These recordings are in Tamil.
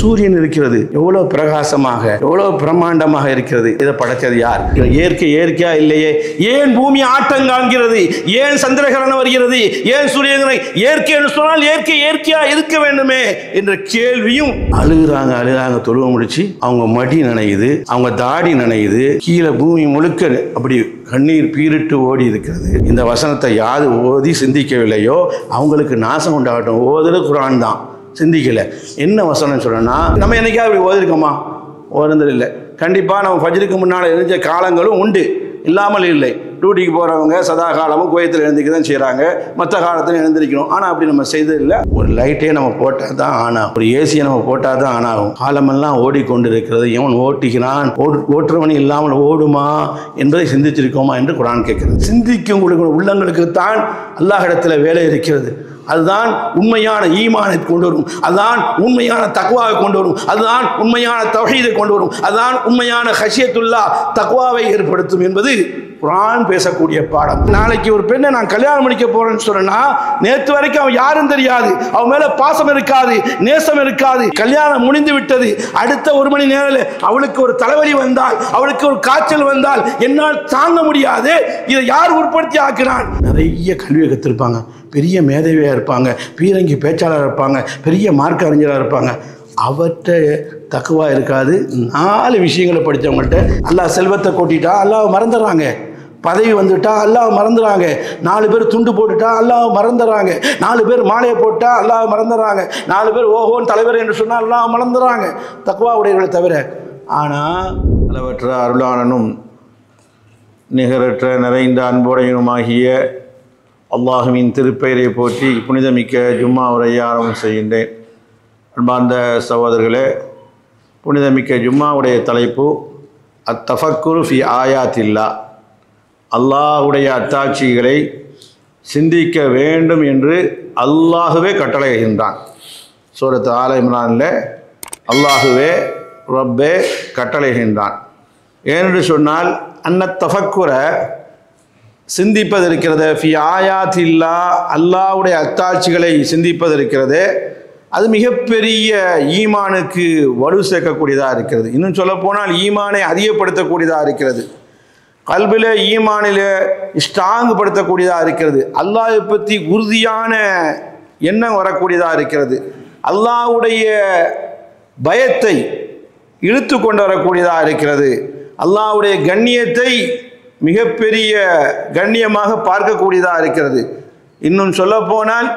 சூரியன் இருக்கிறது, எவ்வளவு பிரகாசமாக எவ்வளவு பிரம்மாண்டமாக இருக்கிறது. இதை படைத்தது யார்? இயற்கையா இல்லையே? ஏன் பூமி ஆட்டம் காண்கிறது? ஏன் சந்திரகிரகணம் வருகிறது? ஏன் சூரியனை இயற்கை என்று சொன்னால் இயற்கையா இருக்க வேண்டுமே என்ற கேள்வியும் அழுகுறாங்க. தொழுவ முடிச்சு அவங்க மடி நனையுது, அவங்க தாடி நனையுது, கீழே பூமி முழுக்க அப்படி கண்ணீர் பீரிட்டு ஓடி இருக்கிறது. இந்த வசனத்தை யாரு ஓதி சிந்திக்கவில்லையோ அவங்களுக்கு நாசம் உண்டாகட்டும். ஓதுறது குர்ஆன் தான், சிந்திக்கல. என்ன வசனம் சொல்லணும்னா, நம்ம என்னைக்கா அப்படி ஓதிருக்கோமா? ஓதுறது இல்லை. கண்டிப்பாக நம்ம ஃபஜ்ருக்கு முன்னால் எழுந்த காலங்களும் உண்டு, இல்லாமல் இல்லை. டியூட்டிக்கு போகிறவங்க சதா காலமும் கோயத்தில் எழுந்திக்க தான் செய்கிறாங்க, மற்ற காலத்தில் எழுந்திருக்கணும். ஆனால் அப்படி நம்ம செய்ததில்லை. ஒரு லைட்டே நம்ம போட்டால் தான் ஆனாகும், ஒரு ஏசியை நம்ம போட்டால் தான் ஆனாகும். காலமெல்லாம் ஓடிக்கொண்டு இருக்கிறது, எவன் ஓட்டுகிறான், ஓட்டுறவன் இல்லாமல் ஓடுமா என்பதை சிந்திச்சிருக்கோமா என்று குர்ஆன் கேட்கிறது. சிந்திக்கும் உங்களுக்கு உள்ளங்களுக்கு தான் அல்லாஹ்விடத்தில் வேலை இருக்கிறது. அதுதான் உண்மையான ஈமானை கொண்டு வரும், அதுதான் உண்மையான தக்வாவை கொண்டு வரும், அதுதான் உண்மையான தௌஹீதை கொண்டு வரும், அதுதான் உண்மையான ஹஷியத்துல்லாஹ் தக்வாவை ஏற்படுத்தும் என்பது குர்ஆன் பேசக்கூடிய பாடம். நாளைக்கு ஒரு பெண்ணை நான் கல்யாணம் முடிக்க போறேன்னு சொன்னா, நேற்று வரைக்கும் அவன் யாரும் தெரியாது, அவன் மேல பாசம் இருக்காது, நேசம் இருக்காது. கல்யாணம் முடிந்து விட்டது, அடுத்த ஒரு மணி நேரம் அவளுக்கு ஒரு தலைவலி வந்தால், அவளுக்கு ஒரு காய்ச்சல் வந்தால் என்னால் தாங்க முடியாது. இதை யார் உற்பத்தி ஆக்குறான்? நிறைய கல்வியை கற்றிருப்பாங்க, பெரிய மேதைவியாக இருப்பாங்க, பீரங்கி பேச்சாளர் இருப்பாங்க, பெரிய மார்க்க அறிஞராக இருப்பாங்க. அவர்கிட்ட தக்குவா இருக்காது. 4 விஷயங்களை படித்தவங்கள்ட்ட அல்லாஹ் செல்வத்தை கொட்டிட்டா அல்லாஹ் மறந்துடுறாங்க, பதவி வந்துட்டா அல்லாஹ் மறந்துடுறாங்க, 4 பேர் துண்டு போட்டுட்டா அல்லாஹ் மறந்துடுறாங்க, 4 பேர் மாலையை போட்டா அல்லாஹ் மறந்துடுறாங்க, 4 பேர் ஓஹோன் தலைவர் என்று சொன்னால் அல்லாஹ் மறந்துடுறாங்க, தக்குவா உடையவர்களை தவிர. ஆனால் அளவற்ற அருளாளனும் நிகரற்ற நிறைந்த அன்புடையனுமாகிய அல்லாஹுவின் திருப்பெயரை போற்றி புனிதமிக்க ஜும்மா உரையை ஆரம்பம் செய்கின்றேன். அன்பார்ந்த சகோதரர்களே, புனிதமிக்க ஜும்மாவுடைய தலைப்பு அத்தஃபக்குரு ஃபி ஆயாத்தில்லா, அல்லாஹுடைய அத்தாட்சிகளை சிந்திக்க வேண்டும் என்று அல்லாஹுவே கட்டளையிடுகின்றான். சூரத் ஆல இம்ரானில் அல்லாஹுவே ரப்பே கட்டளையிடுகின்றான். ஏனென்று சொன்னால் அன்னத் தஃபக்குரை சிந்திப்பது இருக்கிறது, ஃபி ஆயாத்தில்லா அல்லாஹுடைய அத்தாட்சிகளை சிந்திப்பது இருக்கிறது, அது மிகப்பெரிய ஈமானுக்கு வலு சேர்க்கக்கூடியதாக இருக்கிறது. இன்னும் சொல்லப்போனால் ஈமானை அதிகப்படுத்தக்கூடியதாக இருக்கிறது, கல்பில் ஈமானில் ஸ்ட்ராங்குபடுத்தக்கூடியதாக இருக்கிறது, அல்லாஹை பற்றி உறுதியான எண்ணம் வரக்கூடியதாக இருக்கிறது, அல்லாஹ்வுடைய பயத்தை இழுத்து கொண்டு வரக்கூடியதாக இருக்கிறது, அல்லாஹ்வுடைய கண்ணியத்தை மிகப்பெரிய கண்ணியமாக பார்க்கக்கூடியதாக இருக்கிறது. இன்னும் சொல்லப்போனால்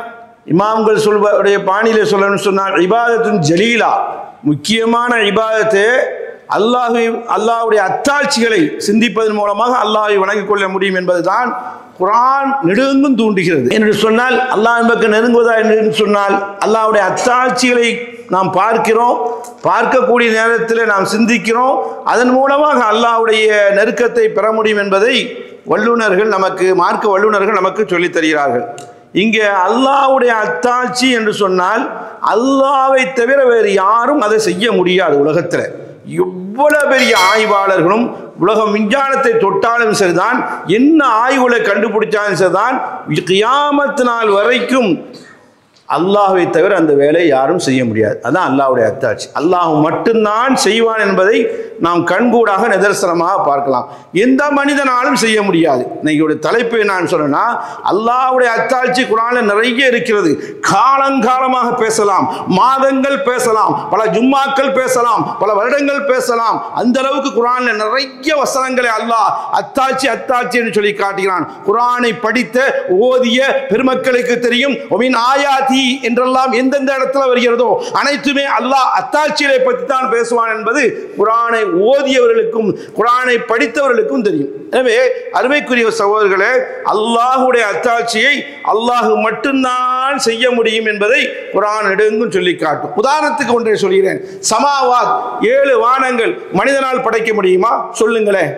இமாம்கள் சொல்வடைய பாணியில் சொல்லணும்னு சொன்னால் இபாதத்தின் ஜலீலா, முக்கியமான இபாதத்தை அல்லாஹ்வுடைய அத்தாட்சிகளை சிந்திப்பதன் மூலமாக அல்லாஹ்வை வணங்கிக் கொள்ள முடியும் என்பதுதான் குர்ஆன் நெடுங்கும் தூண்டுகிறது. என்று சொன்னால் அல்லாஹ் பக்கம் நெருங்குவதா என்று சொன்னால் அல்லாஹ்வுடைய அத்தாட்சிகளை நாம் பார்க்கிறோம், பார்க்கக்கூடிய நேரத்தில் நாம் சிந்திக்கிறோம், அதன் மூலமாக அல்லாஹ்வுடைய நெருக்கத்தை பெற முடியும் என்பதை வல்லுநர்கள் நமக்கு, மார்க்க வல்லுநர்கள் நமக்கு சொல்லித் தருகிறார்கள். இங்கே அல்லாஹ்வுடைய அத்தாட்சி என்று சொன்னால் அல்லாஹ்வை தவிர வேறு யாரும் அதை செய்ய முடியாது. உலகத்தில் எவ்வளவு பெரிய ஆய்வாளர்களும் உலகம் விஞ்ஞானத்தை தொட்டாலும் சரிதான், என்ன ஆய்வுகளை கண்டுபிடிச்சாலும் சரிதான், கியாமத் நாள் வரைக்கும் அல்லாஹ்வை தவிர அந்த வேலையை யாரும் செய்ய முடியாது. அதான் அல்லாஹ்வுடைய அத்தாட்சி. அல்லாஹ் மட்டும்தான் செய்வான் என்பதை நாம் கண்கூடாக நிதர்சனமாக பார்க்கலாம். எந்த மனிதனாலும் செய்ய முடியாது. இன்னைக்கு தலைப்பை நான் சொன்னேன்னா, அல்லாஹ்வுடைய அத்தாட்சி குர்ஆனில் நிறைய இருக்கிறது. காலங்காலமாக பேசலாம், மாதங்கள் பேசலாம், பல ஜும்மாக்கள் பேசலாம், பல வருடங்கள் பேசலாம். அந்த அளவுக்கு குர்ஆனில் நிறைய வசனங்களை அல்லாஹ் அத்தாட்சி அத்தாட்சி என்று சொல்லி காட்டுகிறான். குர்ஆனை படித்த ஓதிய பெருமக்களுக்கு தெரியும், ஒமின் ஆயாத்தி என்றெல்லாம் எந்தெந்த இடத்துல வருகிறதோ அனைத்துமே அல்லாஹ் அத்தாட்சியை பற்றி தான் பேசுவான் என்பது குர்ஆனை ஓதியவர்களுக்கும் குர்ஆனை படித்தவர்களுக்கும் தெரியும். எனவே அருமைக்குரிய சகோதரர்களே, அல்லாஹ்வுடைய அத்தாட்சியை அல்லாஹ் மட்டும்தான் செய்ய முடியும் என்பதை குர்ஆன் நெடுங்கும் சொல்லி காட்டும். உதாரணத்துக்கு ஒன்றை சொல்கிறேன். சமாவாத் 7 வானங்கள் மனிதனால் படைக்க முடியுமா? சொல்லுங்களேன்.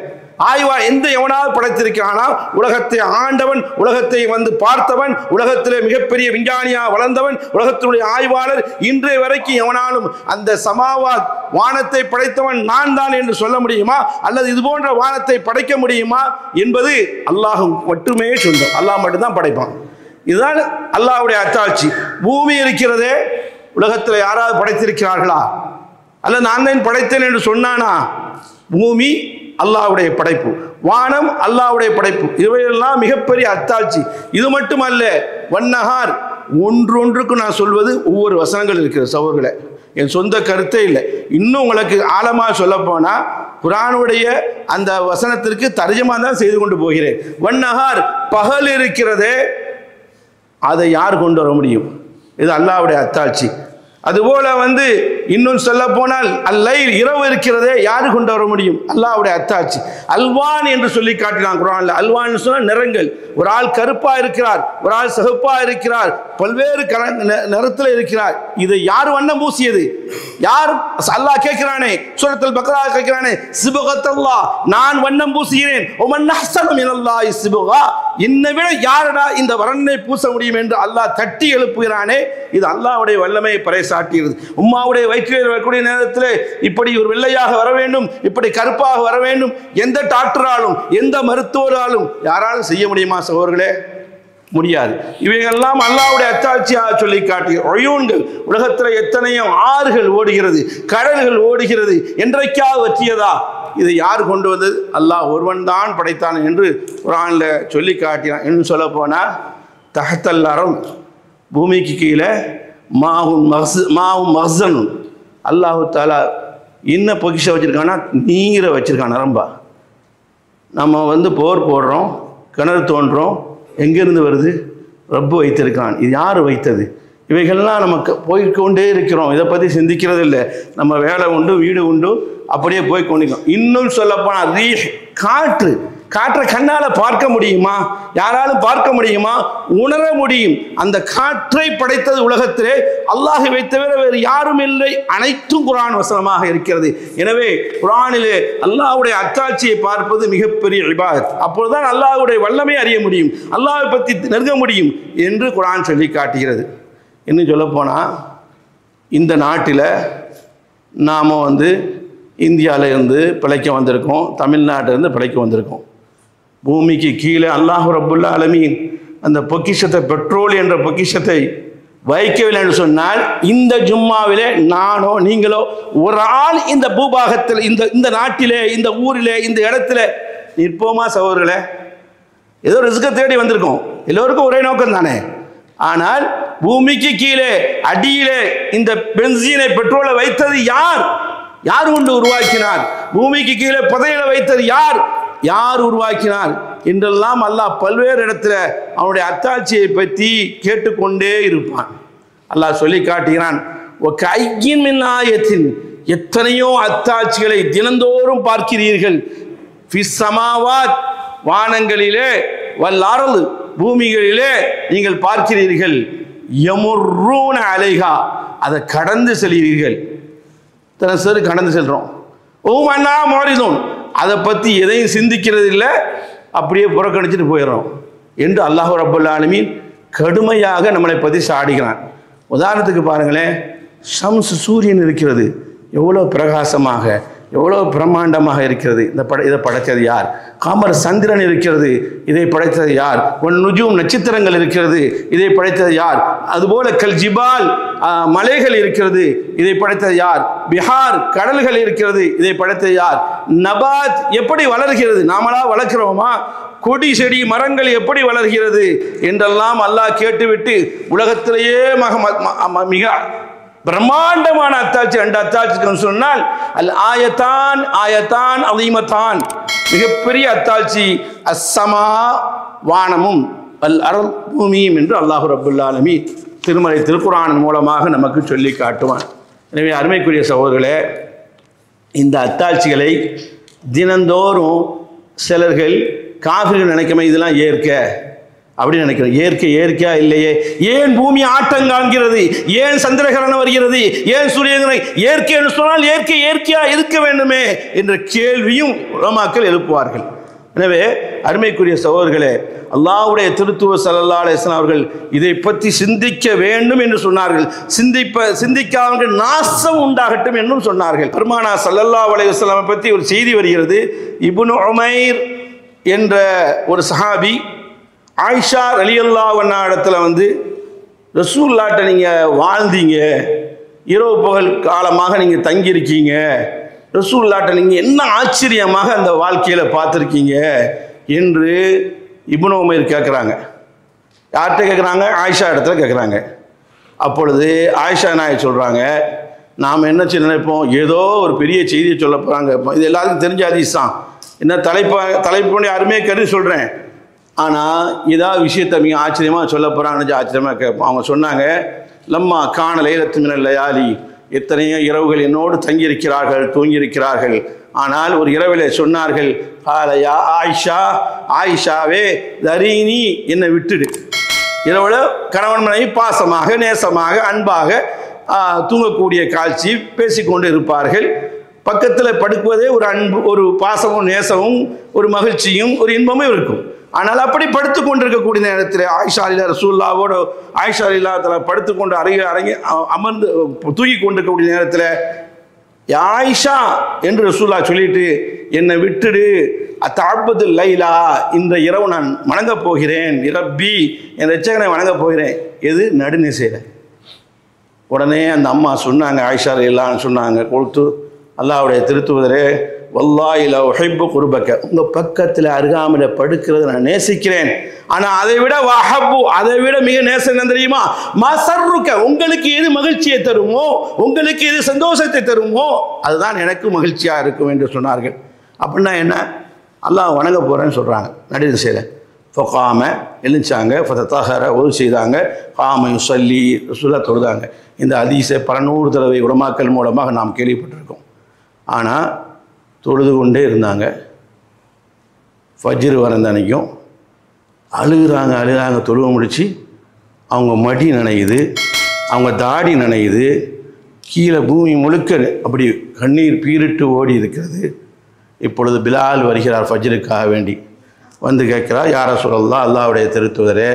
ஆய்வா எந்த எவனாவது படைத்திருக்கிறானா? உலகத்தை ஆண்டவன், உலகத்தை வந்து பார்த்தவன், உலகத்திலே மிகப்பெரிய விஞ்ஞானியா வளர்ந்தவன், உலகத்தினுடைய ஆய்வாளர், இன்றைய வரைக்கும் எவனாலும் அந்த சமாவாத் வானத்தை படைத்தவன் நான் தான் என்று சொல்ல முடியுமா? அல்லது இது போன்ற வானத்தை படைக்க முடியுமா என்பது அல்லாஹ் மட்டுமே சொந்தம். அல்லாஹ் மட்டும்தான் படைப்பான். இதுதான் அல்லாஹ்வுடைய அத்தாட்சி. பூமி இருக்கிறதே, உலகத்தில் யாராவது படைத்திருக்கிறார்களா? அல்ல நான் தான் படைத்தேன் என்று சொன்னானா? பூமி அல்லாஹ்வுடைய படைப்பு, வானம் அல்லாஹ்வுடைய படைப்பு, இவையெல்லாம் மிகப்பெரிய அத்தாட்சி. இது மட்டுமல்ல, வன்னஹார், ஒன்றொன்றுக்கு நான் சொல்வது ஒவ்வொரு வசனங்கள் இருக்கிறது சகோதரர்களே, என் சொந்த கருத்தே இல்லை. இன்னும் உங்களுக்கு ஆழமாக சொல்ல போனால் குர்ஆனுடைய அந்த வசனத்திற்கு தர்ஜமா தான் செய்து கொண்டு போகிறேன். வன்னஹார், பகல் இருக்கிறதே, அதை யார் கொண்டு வர முடியும்? இது அல்லாஹ்வுடைய அத்தாட்சி. அதுபோல இன்னும் சொல்ல போனால் அல்லைல், இரவு இருக்கிறதே, யாரு கொண்டு வர முடியும்? அல்லாஹ்வுடைய அத்தாட்சி. அல்வான் என்று சொல்லி காட்டினான் குர்ஆன்ல. அல்வான் சொன்ன நிறங்கள். ஒரு ஆள் கருப்பா இருக்கிறார், ஒரு ஆள் சிகப்பா இருக்கிறார், பல்வேறு நிறத்தில் இருக்கிறார். இதை யார் வண்ணம் பூசியது? யார்? அல்லாஹ் கேட்கிறானே, சூரத்துல் பக்ரா கேட்கிறானே, சிபகத்தல்லாஹ், நான் வண்ணம் பூசுகிறேன். ஒமன் அஹ்ஸனு மினல்லாஹி சிபகா, என்னை விட யாரடா இந்த வர்ணனை பூச முடியும் என்று அல்லாஹ் தட்டி எழுப்புகிறானே. இது அல்லாஹ்வுடைய வல்லமையை பறைசாட்டுகிறது. உம்மாவுடைய வயிற்றில் வரக்கூடிய நேரத்தில் இப்படி ஒரு வெள்ளையாக வர வேண்டும், இப்படி கருப்பாக வர வேண்டும், எந்த டாக்டராலும் எந்த மருத்துவராலும் யாராலும் செய்ய முடியுமா சகோதரர்களே? முடியாது. இவைகளெல்லாம் அல்லாஹ்வுடைய அத்தாட்சியாக சொல்லி காட்டிய ஒயூன்கள். உலகத்தில் எத்தனையோ ஆறுகள் ஓடுகிறது, கடல்கள் ஓடுகிறது, என்றைக்காவது வற்றியதா? இதை யார் கொண்டு வந்தது? அல்லாஹ் ஒருவன் தான் படைத்தான் என்று குர்ஆன்ல சொல்லி காட்டினான். இன்னும் சொல்ல போனால் தஹத்தல் அரம், பூமிக்கு கீழே மாவும் மஹ்சனும், அல்லாஹு தாலா என்ன பொக்கிஷம் வச்சுருக்கான்னா நீரை வச்சுருக்கான். நரம்பா நம்ம போர் போடுறோம், கிணறு தோன்றோம், எங்கேருந்து வருது? ரப்பு வைத்திருக்கான். இது யார் வைத்தது? இவைகள்லாம் நமக்கு போய்கொண்டே இருக்கிறோம், இதை பற்றி சிந்திக்கிறது இல்லை. நம்ம வேலை உண்டு, வீடு உண்டு, அப்படியே போய் கொண்டிருக்கோம். இன்னும் சொல்லப்போனால் ரீஹ், காற்று. காற்றை கண்ணால் பார்க்க முடியுமா? யாராலும் பார்க்க முடியுமா? உணர முடியும். அந்த காற்றை படைத்தது உலகத்திலே அல்லாஹ்வை தவிர வேறு யாரும் இல்லை. அனைத்தும் குர்ஆன் வசனமாக இருக்கிறது. எனவே குர்ஆனிலே அல்லாஹ்வுடைய அத்தாட்சியை பார்ப்பது மிகப்பெரிய இபாதத். அப்பொழுதுதான் அல்லாஹ்வுடைய வல்லமை அறிய முடியும், அல்லாஹ்வை பற்றி நெருங்க முடியும் என்று குர்ஆன் சொல்லி காட்டுகிறது. இன்னும் சொல்லப்போனால் இந்த நாட்டில் நாம் இந்தியாவிலேருந்து பிழைக்க வந்திருக்கோம், தமிழ்நாட்டிலேருந்து பிழைக்க வந்திருக்கோம். பூமிக்கு கீழே அல்லாஹ் ரப்புல் ஆலமீன் அந்த பொக்கிஷத்தை, பெட்ரோல் என்ற பொக்கிஷத்தை வைக்கவில்லை என்று சொன்னால், இந்த ஜும்மாவிலே நானோ நீங்களோ ஒரு ஆள் இந்த பூபாகத்தில், இந்த நாட்டிலே, இந்த ஊரிலே, இந்த இடத்துல நிற்போமா சகோதரர்களே? ஏதோ ரிஸ்கை தேடி வந்திருக்கோம், எல்லோருக்கும் ஒரே நோக்கம் தானே. ஆனால் பூமிக்கு கீழே அடியிலே இந்த பென்சீனை, பெட்ரோலை வைத்தது யார்? யார் கொண்டு உருவாக்கினார்? பூமிக்கு கீழே புதையலை வைத்தது யார்? யார் உருவாக்கினார் என்றெல்லாம் அல்லாஹ் பல்வேறு இடத்துல அவனுடைய அத்தாட்சியை பற்றி கேட்டுக்கொண்டே இருப்பான். அல்லாஹ் சொல்லி காட்டுகிறான், எத்தனையோ அத்தாட்சிகளை தினந்தோறும் பார்க்கிறீர்கள். ஃபிஸ்ஸமாவாத், வானங்களிலே, வல்லாரல், பூமிகளிலே நீங்கள் பார்க்கிறீர்கள். யமுர்ரூன அலைஹா, அதை கடந்து செல்கிறீர்கள். தினசரி கடந்து செல்றோம். ஓமன்னா மோரிதோன், அதை பற்றி எதையும் சிந்திக்கிறது இல்லை, அப்படியே புறக்கணிச்சுட்டு போயிடுறோம் என்று அல்லாஹ் ரப்புல் ஆலமீன் கடுமையாக நம்மளை பற்றி சாடுகிறான். உதாரணத்துக்கு பாருங்களேன், ஷம்ஸ், சூரியன் இருக்கிறது, எவ்வளோ பிரகாசமாக, எவ்வளோ பிரம்மாண்டமாக இருக்கிறது. இதை படைத்தது யார்? காமர், சந்திரன் இருக்கிறது, இதை படைத்தது யார்? நுஜூம், நட்சத்திரங்கள் இருக்கிறது, இதை படைத்தது யார்? அதுபோல கல் ஜிபால், மலைகள் இருக்கிறது, இதை படைத்தது யார்? பிஹார், கடல்கள் இருக்கிறது, இதை படைத்தது யார்? நபாத், எப்படி வளர்கிறது? நாமளா வளர்க்கிறோமா? கொடி செடி மரங்கள் எப்படி வளர்கிறது என்றெல்லாம் அல்லாஹ் கேட்டுவிட்டு உலகத்திலேயே மிக பிரம்மாண்டமான அத்தாட்சி, ரெண்டு அத்தாட்சிக்கு சொன்னால் அல் ஆயத்தான், ஆயத்தான் அதீமத்தான், மிகப்பெரிய அத்தாட்சி. அஸ்ஸமா, வானமும், அல் அர்ல், பூமியும் என்று அல்லாஹ் ரப்புல் ஆலமீன் திருமறை திருக்குர்ஆன் மூலமாக நமக்கு சொல்லி காட்டுவான். எனவே அருமைக்குரிய சகோதரர்களே, இந்த அத்தாட்சிகளை தினந்தோறும் சிலர்கள் காஃபிர்கள் நினைக்கமே இதெல்லாம் இயற்கை அப்படின்னு நினைக்கிறோம். இயற்கையா இல்லையே? ஏன் பூமி ஆட்டம் காண்கிறது? ஏன் சந்திரகிரகணம் வருகிறது? ஏன் சூரியகிரகணம்? இயற்கை என்று சொன்னால் இயற்கையா இருக்க வேண்டுமே என்ற கேள்வியும் உலமாக்கள் எழுப்புவார்கள். எனவே அருமைக்குரிய சகோதரர்களே, அல்லாஹ்வுடைய திருத்தூதர் ஸல்லல்லாஹு அலைஹி வஸல்லம் அவர்கள் இதை பற்றி சிந்திக்க வேண்டும் என்று சொன்னார்கள். சிந்திக்காமல் நாசம் உண்டாகட்டும் என்றும் சொன்னார்கள். பெருமானா ஸல்லல்லாஹு அலைஹி வஸல்லம் பற்றி ஒரு செய்தி வருகிறது. இப்னு உமைர் என்ற ஒரு சஹாபி ஆயிஷா ரலியல்லாஹு அன்ஹா இடத்துல ரசூலுல்லாஹ்ட்ட நீங்கள் வாழ்ந்தீங்க, இரவு பகல் காலமாக நீங்கள் தங்கியிருக்கீங்க, ரசூலுல்லாஹ்ட்ட நீங்கள் என்ன ஆச்சரியமாக அந்த வாழ்க்கையில் பார்த்துருக்கீங்க என்று இப்னு உமைர் கேட்குறாங்க. யார்கிட்ட கேட்குறாங்க? ஆயிஷா இடத்துல கேட்குறாங்க. அப்பொழுது ஆயிஷா நாயகி சொல்கிறாங்க, நாம் என்ன நினைப்போம், ஏதோ ஒரு பெரிய செய்தியை சொல்ல போகிறாங்க, இது எல்லாருக்கும் தெரிஞ்ச ஹதீஸ் தான், என்ன தலைப்பு யாருமே கருதி சொல்கிறேன், ஆனால் ஏதாவது விஷயத்தை மிக ஆச்சரியமாக சொல்ல போகிறாங்கன்னு ஆச்சரியமாக கேட்போம். அவங்க சொன்னாங்க, லம்மா காண லைலத்து மினல் லயாலி, எத்தனையோ இரவுகள் என்னோடு தங்கியிருக்கிறார்கள், தூங்கியிருக்கிறார்கள். ஆனால் ஒரு இரவிலே சொன்னார்கள், காலையா ஆயிஷா, ஆயிஷாவே தரீனி, என்னை விட்டுடு. இரவுல கணவன் மனைவி பாசமாக நேசமாக அன்பாக தூங்கக்கூடிய காட்சி பேசிக்கொண்டு இருப்பார்கள். பக்கத்தில் படுக்குவதே ஒரு அன்பு, ஒரு பாசமும் நேசமும் ஒரு மகிழ்ச்சியும் ஒரு இன்பமும் இருக்கும். ஆனால் அப்படி படுத்து கொண்டிருக்கக்கூடிய நேரத்தில் ஆயிஷா ரசூலுல்லாஹ்வோட ஆயிஷா ரலியல்லாஹு படுத்து கொண்டு அரங்கி அமர்ந்து தூங்கி கொண்டிருக்கக்கூடிய நேரத்தில் ஆயிஷா என்று ரசூலுல்லாஹ் சொல்லிட்டு, என்னை விட்டுடு, அத்தாபது லைலா, இந்த இரவு நான் வணங்கப் போகிறேன், இரப்பி என் ரட்சகனை வணங்கப் போகிறேன். எது? நடுநிசையில். உடனே அந்த அம்மா சொன்னாங்க, ஆயிஷா ரலியல்லாஹு சொன்னாங்க, கொடுத்து அல்லாஹ்வுடைய திருத்துவதரே, வல்லாஹி லா உஹிப்பு குர்பக, உங்கள் பக்கத்தில் அருகாமையில் படுக்கிறது நான் நேசிக்கிறேன். ஆனால் அதை விட வஹப்பு, அதை விட மிக நேசம் என்ன தெரியுமா? மசர்ருக்க, உங்களுக்கு எது மகிழ்ச்சியை தருமோ, உங்களுக்கு எது சந்தோஷத்தை தருமோ அதுதான் எனக்கு மகிழ்ச்சியாக இருக்கும் என்று சொன்னார்கள். அப்படின்னா என்ன? அல்லாஹ் வணங்க போகிறேன்னு சொல்கிறாங்க நடுநிசையில். ஃபகாம எழுந்தாங்க, ஃபதஹர ஒது செய்தாங்க, காம யுஸல்லி ரசூலுல்லாஹ் தொழுதாங்க. இந்த ஹதீஸை பல நூறு தடவை உலமாக்கள் மூலமாக நாம் கேள்விப்பட்டிருக்கோம். ஆனால் தொழுது கொண்டே இருந்தாங்க. ஃபஜ்ர் வரந்தன்னைக்கும் அழுகிறாங்க. தொழுவ முடித்து அவங்க மடி நனையுது, அவங்க தாடி நனையுது, கீழே பூமி முழுக்க அப்படி கண்ணீர் பீரிட்டு ஓடி இருக்கிறது. இப்பொழுது பிலால் வருகிறார் ஃபஜ்ருக்காக வேண்டி. வந்து கேட்குறார், யா ரசூலல்லாஹ், அல்லாஹ்வுடைய திருத்துவதரே,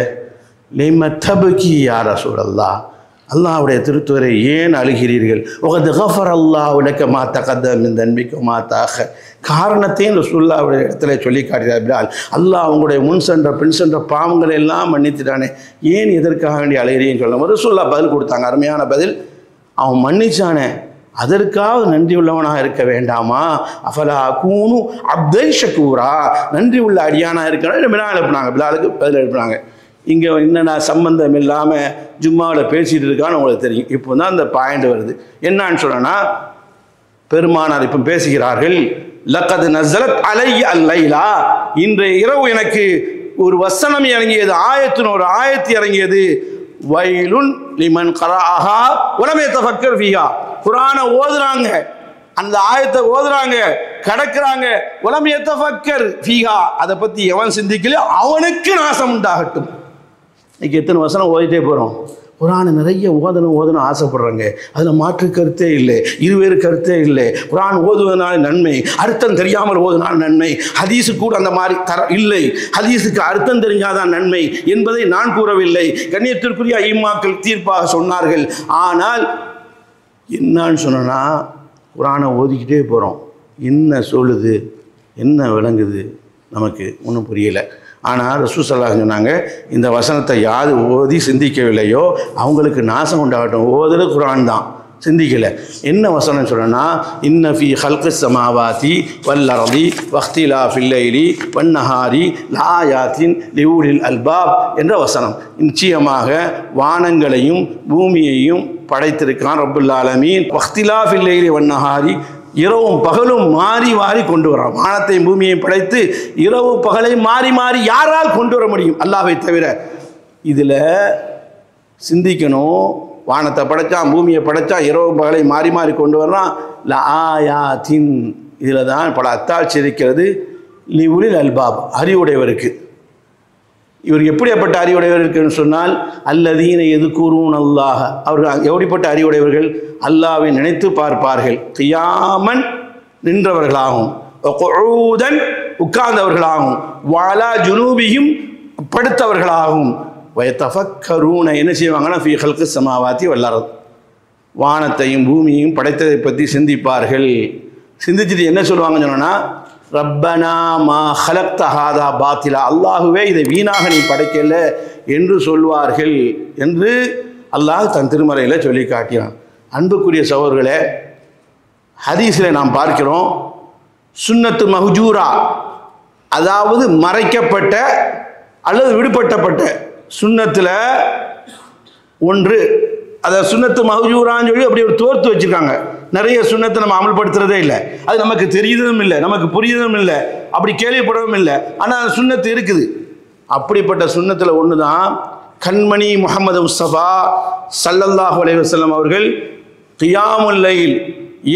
லிம தபகி யா ரசூலல்லாஹ், அல்லாஹ்வுடைய திருத்துவரை ஏன் அழுகிறீர்கள்? வகத் கஃபரல்லாஹு லக மா தகத்தம மின் தன்பிக மா தஅக்கர், காரணத்தையும் ரசூலுல்லாஹ்வுடைய இடத்துல சொல்லி காட்டுகிறார் பிலால். அல்லாஹ் உங்களுடைய முன் சென்ற பின் சென்ற பாவங்களை எல்லாம் மன்னித்துட்டானே, ஏன் எதற்காக வேண்டி அழுகிறீங்கன்னு சொல்லும். ரசூலுல்லாஹ் பதில் கொடுத்தாங்க, அருமையான பதில். அவன் மன்னிச்சானே, அதற்காக நன்றி உள்ளவனாக இருக்க வேண்டாமா? அஃபலா கூனு அப்தன் ஷக்கூரா, நன்றி உள்ள அடியானாக இருக்கணும். பிலால் எழுப்பினாங்க, பிலாலுக்கு பதில் எழுப்பினாங்க. இங்கே என்னென்ன சம்பந்தம் இல்லாமல் ஜும்மாவில் பேசிகிட்டு இருக்கான்னு உங்களுக்கு தெரியும். இப்போ தான் அந்த பாயிண்ட் வருது. என்னான்னு சொன்னா, பெருமானார் இப்போ பேசுகிறார்கள், லக்கது நஸலத் அலைய அல்லைலா, இன்றைய இரவு எனக்கு ஒரு வசனம் இறங்கியது, ஒரு ஆயத்து இறங்கியது. வைலுன் லிமன் கராஹா வலம் யதஃபக்கர் ஃபீஹா, குர்ஆனை ஓதுறாங்க, அந்த ஆயத்தை ஓதுறாங்க, கடக்குறாங்க, வலம் யதஃபக்கர் ஃபீஹா, அதை பற்றி எவன் சிந்திக்கல அவனுக்கு நாசம் உண்டாகட்டும். இன்னைக்கு எத்தனை வசனம் ஓதிட்டே போகிறோம். குர்ஆனை நிறைய ஓதணும் ஆசைப்படுறாங்க, அதில் மாற்று கருத்தே இல்லை, இருவேறு கருத்தே இல்லை. குர்ஆன் ஓதுவதனால நன்மை, அர்த்தம் தெரியாமல் ஓதுனால நன்மை, ஹதீஸு கூட அந்த மாதிரி இல்லை, ஹதீஸுக்கு அர்த்தம் தெரிஞ்சாதான் நன்மை என்பதை நான் கூறவில்லை, கண்ணியத்திற்குரிய ஐம்மாக்கள் தீர்ப்பாக சொன்னார்கள். ஆனால் என்னான்னு சொன்னா, குர்ஆனை ஓதிக்கிட்டே போகிறோம், என்ன சொல்லுது, என்ன விளங்குது, நமக்கு ஒன்றும் புரியலை. ஆனால் ரசூல் ஸல்லல்லாஹு அலைஹி சொன்னாங்க, இந்த வசனத்தை யார் ஓதி சிந்திக்கவில்லையோ அவங்களுக்கு நாசம் உண்டாகட்டும். ஓதுறது குர்ஆன் தான், சிந்திக்கலை. என்ன வசனம் சொல்லணும்னா, இன்ன ஃபீ ஹல்கிஸ் ஸமாவாதி வல் அர்தி வக்திலாஃபில் லைலி வன்னஹாரி லஆயாத்தின் லிஉலில் அல்பாப் என்ற வசனம். நிச்சயமாக வானங்களையும் பூமியையும் படைத்திருக்கிறான் ரப்புல் ஆலமீன். வக்திலாஃபில் லைலி வன்னஹாரி, இரவும் பகலும் மாறி மாறி கொண்டு வரான். வானத்தையும் பூமியையும் படைத்து இரவு பகலை மாறி மாறி யாரால் கொண்டு வர முடியும்? அல்லாஹ்வை தவிர. இதில் சிந்திக்கணும். வானத்தை படைத்தான், பூமியை படைத்தான், இரவு பகலை மாறி மாறி கொண்டு வர்றான். லஆயாத்தின், இதில் தான் பல அத்தாட்சி இருக்கிறது. லிஉலில் அல்பாப், அறிவுடையவருக்கு. இவர் எப்படிப்பட்ட அறிவுடையவர்கள் சொன்னால், அல்லதீன எதுக்கூறுன் அல்லாஹ், அவர்கள் எப்படிப்பட்ட அறிவுடையவர்கள்? அல்லாஹ்வை நினைத்து பார்ப்பார்கள், கியாமன் நின்றவர்களாகும், குஊதன் உட்கார்ந்தவர்களாகும், வஅலா ஜுனூபிஹிம் படுத்தவர்களாகும், வயதஃபக்கரூன என்ன செய்வாங்கன்னா ஃபீ ஹல்கிஸ் ஸமாவாதி வல் அர்த், வானத்தையும் பூமியையும் படைத்ததை பற்றி சிந்திப்பார்கள். சிந்திச்சுட்டு என்ன சொல்லுவாங்கன்னு சொன்னா, ரப்பனா மா ஹலக்த ஹாதா பாத்திலா, அல்லாஹுவே இதை வீணாக நீ படைக்கல என்று சொல்வார்கள் என்று அல்லாஹ் தன் திருமறையில் சொல்லி காட்டினான். அன்புக்குரிய சகோதரர்களே, ஹதீஸில் நாம் பார்க்கிறோம், சுன்னத்து மஹ்ஜூரா, அதாவது மறைக்கப்பட்ட அல்லது விடுபட்டப்பட்ட சுன்னத்தில் ஒன்று. அதை சுன்னத்து மஹ்ஜூரான்னு சொல்லி அப்படி ஒரு தோர்த்து வச்சுருக்காங்க. நிறைய சுன்னத்தை நம்ம அமல்படுத்துறதே இல்லை, அது நமக்கு தெரியுதும் இல்லை, நமக்கு புரியுதும் இல்லை, அப்படி கேள்விப்படவும் இல்லை. ஆனால் சுன்னத்து இருக்குது. அப்படிப்பட்ட சுன்னத்தில் ஒன்று தான் கண்மணி முஹம்மது முஸ்தபா ஸல்லல்லாஹு அலைஹி வஸல்லம் அவர்கள் கியாமுல் லைல்,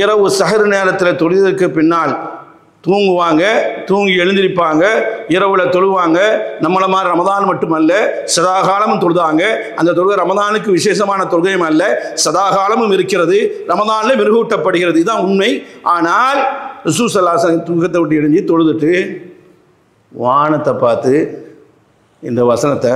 இரவு சஹர் நேரத்தில் தொழுதற்கு பின்னால் தூங்குவாங்க, தூங்கி எழுந்திருப்பாங்க, இரவுல தொழுவாங்க. நம்மள மாதிரி ரமதான் மட்டுமல்ல, சதாகாலமும் தொழுதாங்க. அந்த தொழுகை ரமதானுக்கு விசேஷமான தொழுகையும் அல்ல, சதாகாலமும் இருக்கிறது, ரமதானில் மெருகூட்டப்படுகிறது. இதுதான் உண்மை. ஆனால் ரசூல் ஸல்லல்லாஹு அலைஹி வஸல்லம் தூக்கத்தை விட்டு எழுஞ்சி தொழுதுட்டு வானத்தை பார்த்து இந்த வசனத்தை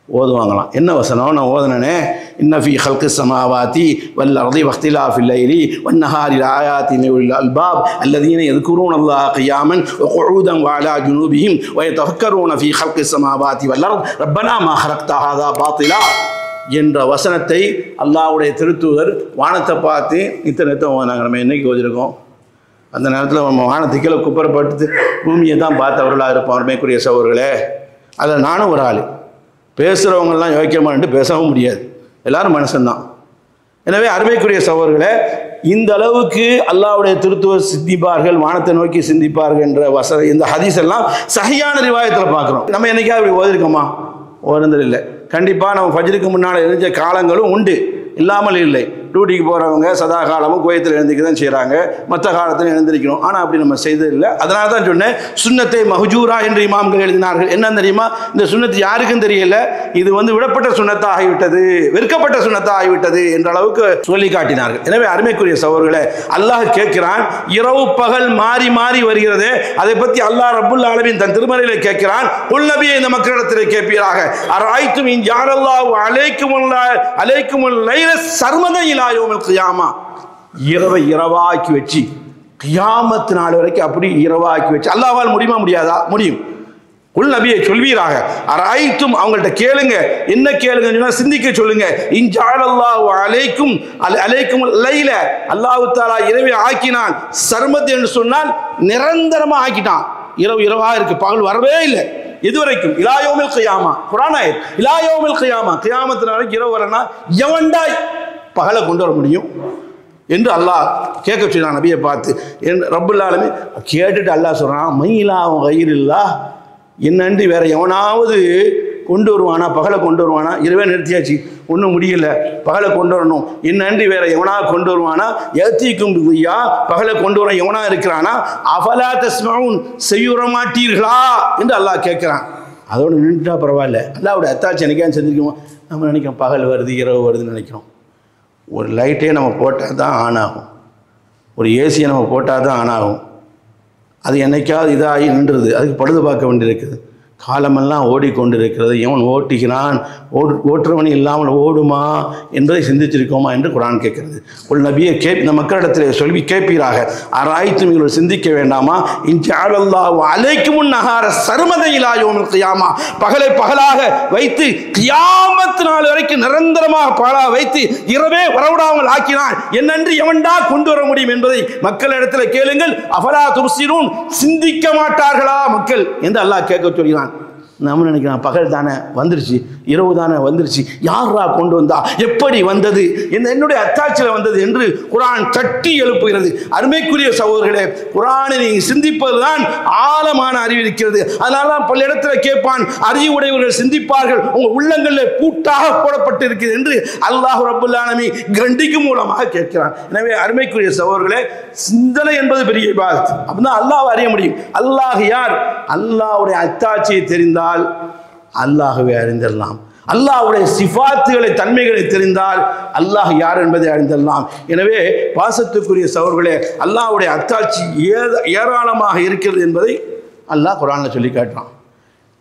ஓதுவாங்களாம். என்ன வசனம்? நான் ஓதுனே, இன்ன ஃபீ ஹல்கி ஸமாவாதி வல் அர்தி வக்திலாஃபில் லைலி வன் நஹாரி லஆயாத்தின் லில் அல்பாப் அல்லதீன யذ்குரூனல்லாஹ கியாமன் வ குஊதன் வ அலா ஜுனூபிஹிம் வ யதஃபக்கரூன ஃபீ ஹல்கி ஸமாவாதி வல் அர்த் ரப்பனா மா ஹலக்த ஹாதா பாத்திலா என்ற வசனத்தை அல்லாஹ்வுடைய திருத்தூதர் வானத்தை பார்த்து இத்தனை ஓதுனாங்க. நம்ம என்னைக்கு ஓதிருக்கோம்? அந்த நேரத்தில் நம்ம வானத்துக்கு கீழே குப்பரப்பட்டு பூமியை தான் பார்த்தவர்களாக இருப்போம். அருமைக்குரிய சகோதரர்களே, அதில் நானும் ஒரு ஆள். பேசுகிறவங்கெல்லாம் யோக்கியமானு பேசவும் முடியாது, எல்லாரும் மனுஷன்தான். எனவே அருமைக்குரிய சகோதரர்களே, இந்த அளவுக்கு அல்லாஹ்வுடைய திருத்துவர் சிந்திப்பார்கள், வானத்தை நோக்கி சிந்திப்பார்கள் என்ற இந்த ஹதீஸ் எல்லாம் சஹீஹான ரிவாயத்தில் பார்க்குறோம். நம்ம என்னைக்காவது அப்படி ஓதிருக்கோமா? ஓதுனதில்லை. கண்டிப்பாக நம்ம ஃபஜ்ருக்கு முன்னால் எழுந்த காலங்களும் உண்டு, இல்லாமல் இல்லை. டியூட்டிக்கு போகிறவங்க சதா காலமும் கோயத்தில் எழுந்திரிக்க தான் செய்கிறாங்க, மற்ற காலத்தில் எழுந்திரிக்கணும். ஆனால் அப்படி நம்ம செய்ததில்லை. அதனால தான் சொன்னேன், சுன்னத்தை மஹ்ஜூரா என்று இமாம்கள் எழுதினார்கள். என்ன தெரியுமா? இந்த சுன்னத்து யாருக்கும் தெரியல, இது விடப்பட்ட சுன்னத்தாக ஆகிவிட்டது, வெறுக்கப்பட்ட சுன்னத்தாக ஆகிவிட்டது என்ற அளவுக்கு சொல்லி காட்டினார்கள். எனவே அருமைக்குரிய சகோதரர்களே, அல்லாஹ் கேட்கிறான், இரவு பகல் மாறி மாறி வருகிறது, அதை பற்றி அல்லாஹ் ரப்புல் ஆலமீன் தன் திருமறையில் கேட்கிறான். குல் நபியே, இந்த மக்களிடத்தில் கேட்பீராக, அராய்த்தும் இன் ஜஅலல்லாஹு அலைக்குமுல் லைல சர்மதன் இலா யௌமில் கியாமா, இரவை இரவாக்கி வச்சு கியாமத் நாள் வரைக்கும் அப்படி இரவாக்கி வச்சு அல்லாஹ்வால் முடியுமா? முடியாதா? முடியும். குல் நபியை சொல்வீராக, அராய்த்தும், அவங்கள்ட்ட கேளுங்க. என்ன கேளுங்க? சிந்திக்க சொல்லுங்க. இன் ஜஅலல்லாஹு அலைக்கும் லைல, அல்லாஹ் தஆலா இரவை ஆக்கினான். சர்மத் என்று சொன்னால் நிரந்தரமா ஆக்கிட்டான். இரவு இரவா இருக்கு, பகல் வரவே இல்லை. எதுவரைக்கும்? இலா யௌமில் கியாமா. குர்ஆன் ஆயத், இலா யௌமில் கியாமா, கியாமத் நாளைக்கு இரவு வரனா எவன்டா பகலை கொண்டு வர முடியும் என்று அல்லாஹ் கேட்க சொன்னான் நபியை பார்த்து. ரப்புல் ஆலமீன் கேட்டுட்டு அல்லாஹ் சொல்றான், மையிலாவும் கயிறில்லா, என்னன்று வேற எவனாவது கொண்டு வருவானா? பகலை கொண்டு வருவானா? இரவே நிறுத்தியாச்சு, ஒன்றும் முடியல, பகலை கொண்டு வரணும். என்னன்று வேற எவனா கொண்டு வருவானா? ஏத்திக்கும் ஐயா, பகலை கொண்டு வர எவனா இருக்கிறானா? அஃபலா தஸ்மஊன், செய்யுற மாட்டீர்களா என்று அல்லாஹ் கேட்கிறான். அதோடு நின்றுட்டா பரவாயில்ல, அல்லாஹ்வுடைய அத்தாட்சி என்னைக்கான்னு செஞ்சுருக்கோம். நம்ம நினைக்கிறோம் பகல் வருது இரவு வருதுன்னு நினைக்கிறோம். ஒரு லைட்டே நம்ம போட்டால் தான் ஆன் ஆகும், ஒரு ஏசியை நம்ம போட்டால் தான் ஆன் ஆகும். அது என்னைக்காவது இதாகி நின்றுது, அதுக்கு பழுது பார்க்க வேண்டியிருக்குது. காலமெல்லாம் ஓடிக்கொண்டு இருக்கிறது. எவன் ஓட்டுகிறான், ஓட்டுறவன் இல்லாமல் ஓடுமா என்பதை சிந்திச்சிருக்கோமா என்று குர்ஆன் கேட்கிறது. ஒரு நபியை இந்த மக்களிடத்தில் சொல்லி கேட்பீராக, அராய்த்தும், இவர்கள் சிந்திக்க வேண்டாமா? இன் ஜஅலல்லாஹு அலைக்குமுன் நஹார சர்மதன் இலா யௌமில் கியாமா, பகலை பகலாக வைத்து கியாமத் நாள் வரைக்கும் நிரந்தரமாக பகலாக வைத்து இரவே வரவிடாமல் ஆக்கினான். என்னன்று எவன்டா கொண்டு வர முடியும் என்பதை மக்களிடத்தில் கேளுங்கள். அஃபலா துப்சிரூன், சிந்திக்க மாட்டார்களா மக்கள் என்று அல்லாஹ் கேட்க சொல்கிறான். நம்ம நினைக்கிறோம் பகல் தானே வந்துருச்சு, இரவு தானே வந்துருச்சு, யாரா கொண்டு வந்தா, எப்படி வந்தது, என்னுடைய அத்தாட்சியில் வந்தது என்று குர்ஆன் தட்டி எழுப்புகிறது. அருமைக்குரிய சகோதரர்களே, குர்ஆனை நீங்கள் சிந்திப்பதுதான் ஆழமான அறிவு இருக்கிறது. அதனால தான் பல இடத்துல கேட்பான், அறிவுடையவர்கள் சிந்திப்பார்கள், உங்கள் உள்ளங்களில் பூட்டாக போடப்பட்டு இருக்கிறது என்று அல்லாஹ் ரப்புல் ஆலமீன் கண்டிக்கும் மூலமாக கேட்கிறான். எனவே அருமைக்குரிய சகோதரர்களே, சிந்தனை என்பது பெரிய இபாதத். அப்படின்னா அல்லாஹ் அறிய முடியும். அல்லாஹ் யார்? அல்லாஹ்வுடைய அத்தாட்சியை தெரிந்தால் அல்லாஹ்வை அறிந்திடலாம். அல்லாஹ்வுடைய சிஃபாத்துகளை, தன்மைகளை தெரிந்தால் அல்லாஹ் யார் என்பதை அறிந்திடலாம். எனவே பாசத்துக்குரிய சகோதரர்களே, அல்லாஹ்வுடைய அத்தாட்சி ஏராளமாக இருக்கிறது என்பதை அல்லாஹ் குர்ஆனில் சொல்லி காட்டுறான்.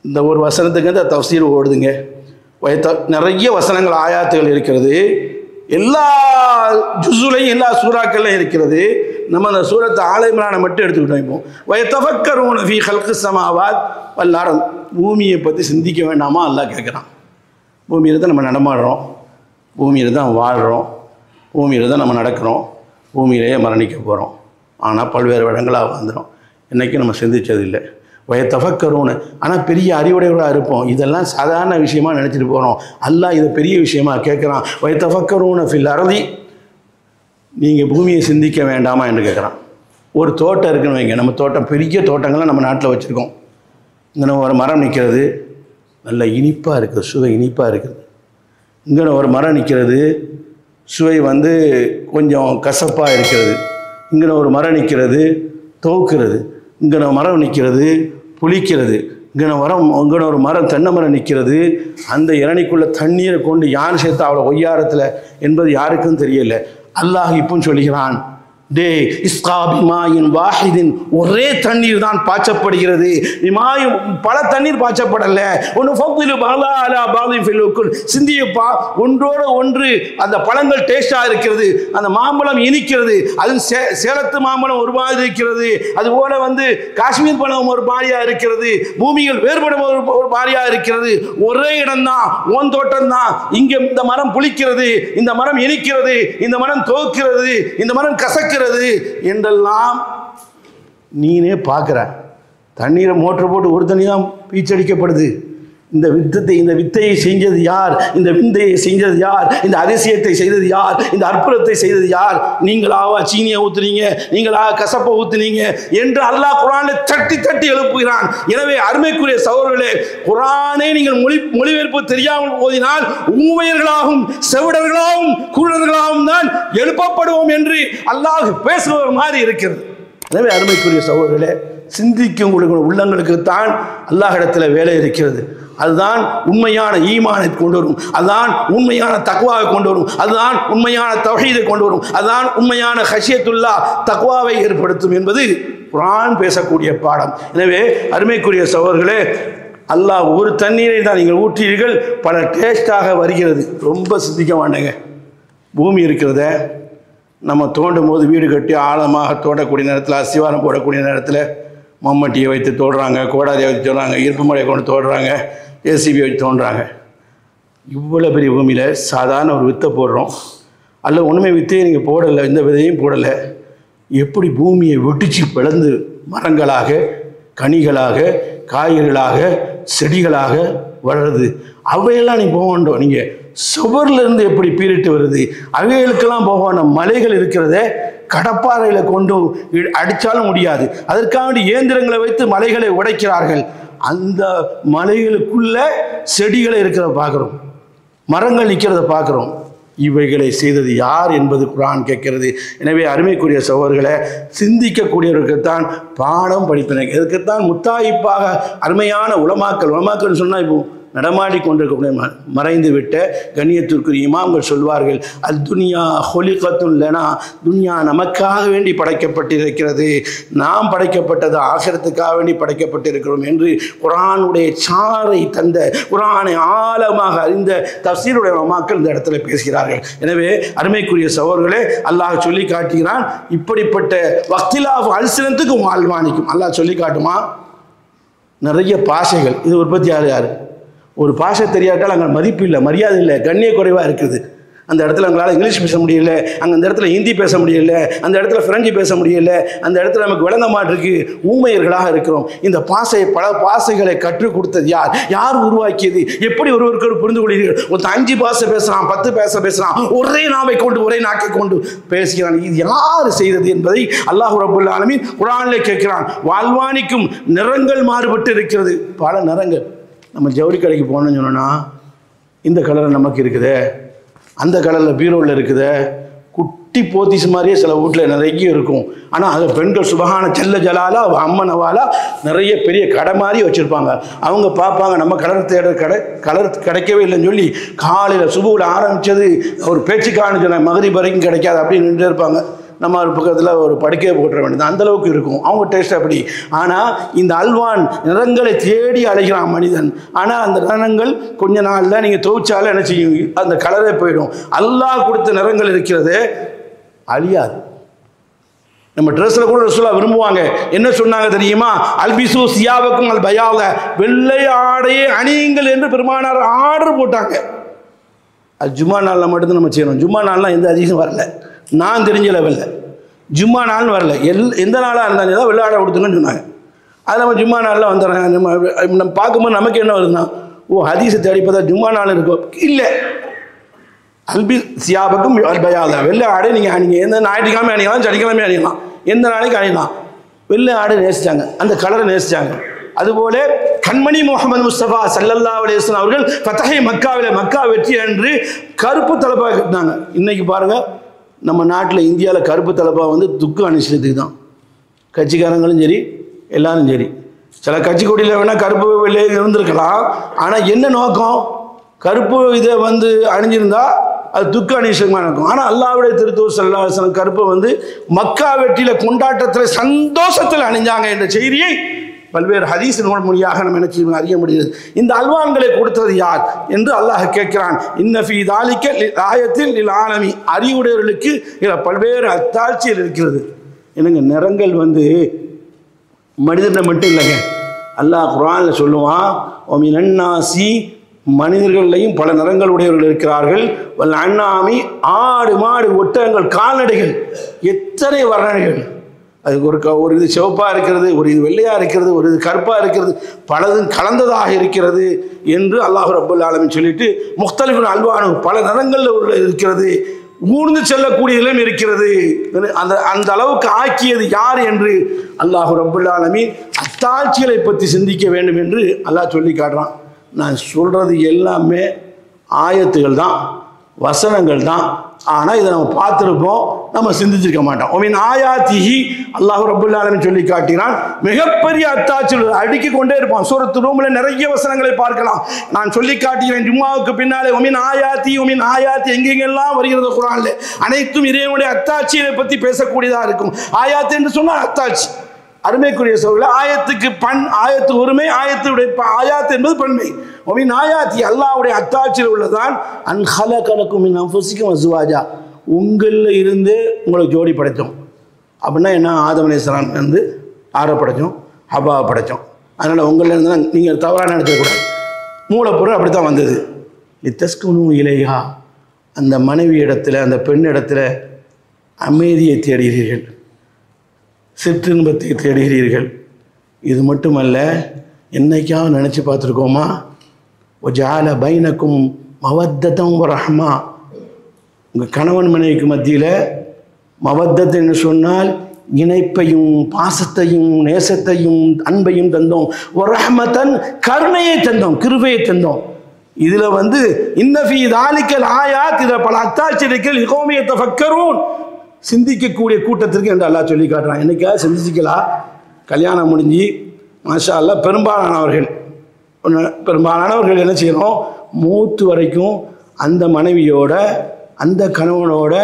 இந்த ஒரு வசனத்துக்கு அந்த தஃசீர் ஓடுதுங்க, நிறைய வசனங்கள் ஆயாத்துகள் இருக்கிறது. எல்லா ஜுஸுலையும் எல்லா சூறாக்கள்லையும் இருக்கிறது. நம்ம அந்த சூரத்தை ஆல இம்ரானை மட்டும் எடுத்துக்கிட்டோம். இப்போ வயதஃபக்கரூன ஃபீ ஹல்கி ஸமாவாத் வல் அர்த், பூமியை பற்றி சிந்திக்க வேண்டாமா அல்லாஹ் கேட்குறான். பூமியில் தான் நம்ம நடமாடுறோம், பூமியில் தான் வாழ்கிறோம். பூமியில் தான் நம்ம நடக்கிறோம், பூமியிலேயே மரணிக்க போகிறோம். ஆனால் பல்வேறு இடங்களாக வந்துடும். என்றைக்கும் நம்ம சிந்தித்ததில்லை. வயத்தஃபக்கரூன, ஆனால் பெரிய அறிவுடையவர்களாக இருப்போம். இதெல்லாம் சாதாரண விஷயமாக நினச்சிட்டு போகிறோம். அல்லாஹ் இதை பெரிய விஷயமா கேட்குறான். வயத்தஃபக்கரூன ஃபில் அர்தி, நீங்கள் பூமியை சிந்திக்க வேண்டாமா என்று கேட்குறான். ஒரு தோட்டம் இருக்குன்னு வைங்க, நம்ம தோட்டம் பெரிய தோட்டங்கள்லாம் நம்ம நாட்டில் வச்சுருக்கோம். இங்கே ஒரு மரம் நிற்கிறது, நல்ல இனிப்பாக இருக்குது, சுவை இனிப்பாக இருக்குது. இங்கே ஒரு மரம் நிற்கிறது, சுவை கொஞ்சம் கசப்பாக இருக்கிறது. இங்கே ஒரு மரம் நிற்கிறது, துவக்கிறது. இங்கே மரம் நிற்கிறது, புளிக்கிறது. இங்கே ஒரு மரம் தென்னை மரம் நிற்கிறது, அந்த இளநிக்குள்ளே தண்ணீரை கொண்டு யார் சேர்த்தா அவ்வளோ ஒய்யாரத்தில் என்பது யாருக்கும் தெரியல. அல்லாஹ் இப்போ சொல்கிறான், டே இஸ்காபிமாயின் வாஹிதின், ஒரே தண்ணீர் தான் பாய்ச்சப்படுகிறது. இமாயும் பல தண்ணீர் பாய்ச்சப்படலை. ஒன்று ஃபக்திலு பாலா அலா பாலின் ஃபிலுக்குள், சிந்தியப்பா, ஒன்றோடு ஒன்று அந்த பழங்கள் டேஸ்டாக இருக்கிறது. அந்த மாம்பழம் இனிக்கிறது. அது சேலத்து மாம்பழம் ஒரு மாதிரி இருக்கிறது. அதுபோல் காஷ்மீர் பழம் ஒரு மாதிரியாக இருக்கிறது. பூமிகள் வேறுபடும் ஒரு மாதிரியாக இருக்கிறது. ஒரே இடம்தான், ஓன் தோட்டம் தான். இங்கே இந்த மரம் புளிக்கிறது, இந்த மரம் இனிக்கிறது, இந்த மரம் துவக்கிறது, இந்த மரம் கசக்கிறது என்றெல்லாம் நீனே பார்க்குற. தண்ணீரை மோட்டர் போட்டு ஒரு தண்ணி தான் பீச்சடிக்கப்படுது. இந்த வித்தையை செஞ்சது யார்? இந்த விந்தையை செஞ்சது யார்? இந்த அதிசயத்தை செய்தது யார்? இந்த அற்புதத்தை செய்தது யார்? நீங்களாவா சீனியை ஊத்துனீங்க? நீங்களாக கசப்பை ஊத்துனீங்க என்று அல்லாஹ் குர்ஆனில் தட்டி தட்டி எழுப்புகிறான். எனவே அருமைக்குரிய சகோதரர்களே, குர்ஆனை நீங்கள் மொழிபெயர்ப்பு தெரியாமல் ஓதினால் ஊமையர்களாகவும் செவிடர்களாகவும் குருடர்களாகவும் தான் எழுப்பப்படுவோம் என்று அல்லாஹ் பேசுகிற மாதிரி இருக்கிறது. எனவே அருமைக்குரிய சகோதரர்களே, சிந்திக்கும் உள்ளங்களுக்குத்தான் அல்லாஹ்விடத்தில் வேலை இருக்கிறது. அதுதான் உண்மையான ஈமானை கொண்டு வரும். அதுதான் உண்மையான தக்வாவை கொண்டு வரும். அதுதான் உண்மையான தௌஹீதை கொண்டு வரும். அதுதான் உண்மையான ஹஷியத்துல்லாஹ் தக்வாவை ஏற்படுத்தும் என்பது குர்ஆன் பேசக்கூடிய பாடம். எனவே அருமைக்குரிய சகோதரர்களே, அல்லாஹ் ஒரு தண்ணீரை தான் நீங்கள் ஊற்றீர்கள், பல டேஸ்டாக வருகிறது. ரொம்ப சிந்திக்க மாட்டேங்க. பூமி இருக்கிறத நம்ம தோண்டும் போது, வீடு கட்டி ஆழமாக தோண்டக்கூடிய நேரத்தில், அஸ்திவாரம் போடக்கூடிய நேரத்தில் மம்மட்டியை வைத்து தோடுறாங்க, கோடாரியை வைத்து தோடுறாங்க, இருப்பு மலையை கொண்டு தோடுறாங்க, ஏசிபி வச்சு தோன்றாங்க. இவ்வளோ பெரிய பூமியில் சாதாரண ஒரு வித்தை போடுறோம். அல்ல ஒன்றுமே வித்தையை நீங்கள் போடலை, இந்த விதையும் போடலை. எப்படி பூமியை வெட்டிச்சு பிளந்து மரங்களாக, கனிகளாக, காய்கறிகளாக, செடிகளாக வளருது. அவையெல்லாம் நீங்கள் போக வேண்டாம். நீங்கள் சுவர்லேருந்து எப்படி பீரிட்டு வருது, அவைகளுக்கெல்லாம் போக வேண்டாம். மலைகள் இருக்கிறதே, கடப்பாறையில் கொண்டு அடித்தாலும் முடியாது. அதற்காக இயந்திரங்களை வைத்து மலைகளை உடைக்கிறார்கள். அந்த மலைகளுக்குள்ள செடிகளை இருக்கிறத பார்க்குறோம், மரங்கள் நிற்கிறத பார்க்குறோம். இவைகளை செய்தது யார் என்பது குர்ஆன் கேட்கிறது. எனவே அருமைக்குரிய சகோதரர்களை, சிந்திக்கக்கூடியவர்களுக்குத்தான் பாடம் படிப்பினை. இதுக்குத்தான் முத்தாயிப்பாக அருமையான உலமாக்கள் சொன்னால் இப்போ நடமாடி கொண்டிருக்கக்கூடிய மறைந்து விட்ட கண்ணியத்திற்குரிய இமாம்கள் சொல்வார்கள், அல் துனியா ஹொலிகத்துன் லனா, துனியா நமக்காக வேண்டி படைக்கப்பட்டிருக்கிறது, நாம் படைக்கப்பட்டது ஆகிரத்துக்காக வேண்டி படைக்கப்பட்டிருக்கிறோம் என்று குர்ஆனுடைய சாரை தந்த, குர்ஆனை ஆழமாக அறிந்த தஃசீருடைய உலமாக்கள் இந்த இடத்துல பேசுகிறார்கள். எனவே அருமைக்குரிய சகோதரர்களே, அல்லாஹ் சொல்லி காட்டுகிறான், இப்படிப்பட்ட வக்திலாஃப் அல்சினத்துக்கு வாழ்வானிக்கும் அல்லாஹ் சொல்லி காட்டுமா. நிறைய பாஷைகள், இது உற்பத்தி யார் ஒரு பாஷை தெரியாட்டால் அங்கே மதிப்பு இல்லை, மரியாதை இல்லை, கண்ணிய குறைவாக இருக்குது. அந்த இடத்துல எங்களால் இங்கிலீஷ் பேச முடியல, அந்த இடத்துல ஹிந்தி பேச முடியல, அந்த இடத்துல ஃப்ரெஞ்சு பேச முடியல, அந்த இடத்துல நமக்கு விளங்க மாட்டிருக்கு, ஊமையர்களாக இருக்கிறோம். இந்த பல பாஷைகளை கற்றுக் கொடுத்தது யார்? யார் உருவாக்கியது? எப்படி ஒருவருக்கு புரிந்து கொள்கிறீர்கள்? ஒரு 5 பாஷை பேசுகிறான், 10 பேசுகிறான், ஒரே நாவை கொண்டு ஒரே நாக்கை கொண்டு பேசுகிறான். இது யார் செய்தது என்பதை அல்லாஹ் ரப்பல் ஆலமீன் குர்ஆனிலே கேட்கிறான். வாழ்வானிக்கும் நிறங்கள் மாறுபட்டு இருக்கிறது, பல நிறங்கள். நம்ம ஜவுளி கடைக்கு போனோம்னு சொன்னோன்னா, இந்த கலரில் நமக்கு இருக்குது, அந்த கலரில் பீரோவில் இருக்குது, குட்டி போத்திஸ் மாதிரியே சில வீட்டில் நிறைய இருக்கும். ஆனால் அதில் பெண்கள் சுபஹான செல்ல ஜலாலா அம்மனவாலா நிறைய பெரிய கடை மாதிரி வச்சுருப்பாங்க. அவங்க பார்ப்பாங்க, நம்ம கலர் தேடுற கலர் கிடைக்கவே இல்லைன்னு சொல்லி காலையில் சுபுவில் ஆரம்பித்தது ஒரு பேச்சுக்கான சொன்ன மகரிப் வரைக்கும் கிடைக்காது அப்படின்னு நின்று இருப்பாங்க. நம்ம ஒரு பக்கத்தில் ஒரு படுக்கையை போட்டுற வேண்டியது, அந்தளவுக்கு இருக்கும் அவங்க டேஸ்ட் அப்படி. ஆனால் இந்த அல்வான் நிறங்களை தேடி அழைக்கிறான் மனிதன். ஆனால் அந்த நிறங்கள் கொஞ்ச நாளில் நீங்கள் துவைச்சாலும் என்ன செய்யும், அந்த கலரே போயிடும். அல்லாஹ் கொடுத்த நிறங்கள் இருக்கிறது, அழியாது. நம்ம ட்ரெஸ்ஸில் கூட ரசூலா விரும்புவாங்க. என்ன சொன்னாங்க தெரியுமா? அல்பிசு சியாவுக்கும் அல் பயாவ, வெள்ளை ஆடையை அணியுங்கள் என்று பெருமானார் ஆர்டர் போட்டாங்க. அது ஜும்மா நாளில் மட்டும்தான் நம்ம செய்யணும். ஜும்மா நாள்லாம் எந்த அதிகம் வரல, நான் தெரிஞ்ச லெவலில் ஜும்மா நாள்னு வரல. எந்த நாளாக இருந்தாலும் ஏதாவது வெள்ளாடை கொடுத்துங்கன்னு சொன்னாங்க. அது நம்ம ஜும்மா நாளில் வந்துடுறேன். நம்ம பார்க்கும்போது நமக்கு என்ன வருதுன்னா, ஓ ஹதீஸை தேடி பார்த்தா ஜும்மா நாள் இருக்கும். இல்லை, அல்பி சியாபக்கும் அல்பயாத வெள்ளை ஆடை நீங்கள் எந்த ஞாயிற்றுக்கிழமை அணியலாம், சனிக்கிழமை அணியலாம், எந்த நாளைக்கு அணியலாம். வெள்ளை ஆடை நேசித்தாங்க, அந்த கலரை நேசித்தாங்க. அதுபோல கண்மணி முகமது முஸ்தபா ஸல்லல்லாஹு அலைஹி வஸல்லம் அவர்கள் ஃபதஹை மக்காவில் மக்கா வெற்றி அன்று கருப்பு தலப்பா கட்டினாங்க. இன்னைக்கு பாருங்கள், நம்ம நாட்டில் இந்தியாவில் கருப்பு தலப்பா வந்து துக்க அனுசரித்துக்கு தான். கட்சிக்காரங்களும் சரி, எல்லாரும் சரி. சில கட்சி கொடியில் வேணால் கருப்பு வெள்ளை இருந்திருக்கலாம். ஆனால் என்ன நோக்கம்? கருப்பு இதை வந்து அணிஞ்சிருந்தா அது துக்க அனிஷமாக இருக்கும். ஆனால் அல்லாஹ்வுடைய திருத்தூதர் ஸல்லல்லாஹு அலைஹி வஸல்லம் கருப்பை வந்து மக்கா வெற்றியில் கொண்டாட்டத்தில் சந்தோஷத்தில் அணிஞ்சாங்க என்ற செய்தியை பல்வேறு ஹதீஸ் நூல் மொழியாக நம்ம என்ன அறிய முடியுது. இந்த அல்வான்களை கொடுத்தது யார் என்று அல்லாஹ் கேட்கிறான். இன்ன ஃபீ தாலிக ஆயத்தில் லில் ஆலமி, அறிவுடையவர்களுக்கு இதில் பல்வேறு அத்தாட்சிகள் இருக்கிறது. என்னங்க, நிறங்கள் வந்து மனிதனை மட்டும் இல்லைங்க. அல்லாஹ் குர்ஆனில் சொல்லுவான், ஒமின் அன்னாசி, மனிதர்களையும் பல நிறங்கள் உடையவர்கள் இருக்கிறார்கள். வல் அன்னாமி, ஆடு மாடு ஒட்டகங்கள் கால்நடைகள், எத்தனை வர்ணனைகள். அதுக்கு ஒரு இது சிவப்பாக இருக்கிறது, ஒரு இது வெள்ளையாக இருக்கிறது, ஒரு இது கருப்பாக இருக்கிறது, பலதும் கலந்ததாக இருக்கிறது என்று அல்லாஹ் ரப்பல் ஆலமீன் சொல்லிட்டு முக்தலிஃபுன் அல்வானு, பல நிறங்கள் இருக்கிறது, ஊர்ந்து செல்லக்கூடியதிலும் இருக்கிறது. அந்த அளவுக்கு ஆக்கியது யார் என்று அல்லாஹ் ரப்பல் ஆலமீன் அத்தாட்சிகளை பற்றி சிந்திக்க வேண்டும் என்று அல்லாஹ் சொல்லி காட்டுறான். நான் சொல்கிறது எல்லாமே ஆயத்துகள் தான், வசனங்கள் தான். ஆனால் இதை நம்ம பார்த்துருப்போம், நம்ம சிந்திச்சிருக்க மாட்டோம். ஒமின் ஆயாத்திஹி, அல்லாஹ் ரப்பல் ஆலமீன் சொல்லி காட்டினான். மிகப்பெரிய அத்தாட்சிகள் அடுக்கி கொண்டே இருப்பான். சூரத்து ரூமில் நிறைய வசனங்களை பார்க்கலாம். நான் சொல்லி காட்டுகிறேன் ஜும்மாவுக்கு பின்னாலே. ஒமின் ஆயாத்தி எங்கெங்கெல்லாம் வருகிறது குர்ஆனில் அனைத்தும் இறைவனுடைய அத்தாட்சியை பற்றி பேசக்கூடியதாக இருக்கும். ஆயாத்து என்று சொன்னால் அத்தாட்சி. அருமைக்குரிய சோழர்களே, ஆயத்துக்கு ஆயத்து ஒருமை, ஆயத்துடைய ஆயாத் என்பது பன்மை. ஒமின் ஆயாத்தி, அல்லாஹ்வுடைய அத்தாட்சியில் உள்ளதான் அன் ஹலகலக்கும் மின் அன்ஃபுசிக்கும் அஸ்வாஜா, உங்களில் இருந்து உங்களுக்கு ஜோடி படைத்தோம். அப்படின்னா என்ன? ஆதம் அலைஹிஸ்ஸலாம் வந்து ஆரை படைத்தோம், ஹவ்வாவை படைத்தோம். அதனால் உங்களில் இருந்தால் நீங்கள் தவறாக நினைக்கக்கூடாது. மூலப்பொருள் அப்படி தான் வந்தது. லித்தஸ்குனு இலைஹா, அந்த மனைவி இடத்துல, அந்த பெண் இடத்துல அமைதியை தேடுகிறீர்கள், சிற்றின்பத்தை தேடுகிறீர்கள். இது மட்டுமல்ல, என்னைக்காவது நினச்சி பார்த்துருக்கோமா? ஒஜால பைனக்கும் மவத்தத்தம் ரஹ்மா, உங்கள் கணவன் மனைவிக்கு மத்தியில் மவத்தத்தை என்று சொன்னால் இணைப்பையும் பாசத்தையும் நேசத்தையும் அன்பையும் தந்தோம். ஒரு ரஹ்மத்தன், கருணையை தந்தோம், கிருபையை தந்தோம். இதில் வந்து இன்னஃபீ தாலிக்கல் ஆயாத், இதில் பல அத்தாட்சிகள் லிகௌமி யதஃபக்கரூன், சிந்திக்கக்கூடிய கூட்டத்திற்கு என்று அல்லாஹ் சொல்லி காட்டுறான். என்னைக்காவது சிந்திக்கலாம். கல்யாணம் முடிஞ்சு மாஷா அல்லாஹ் பெரும்பாலானவர்கள் என்ன செய்யணும்? மூத்து வரைக்கும் அந்த மனைவியோட, அந்த கணவனோட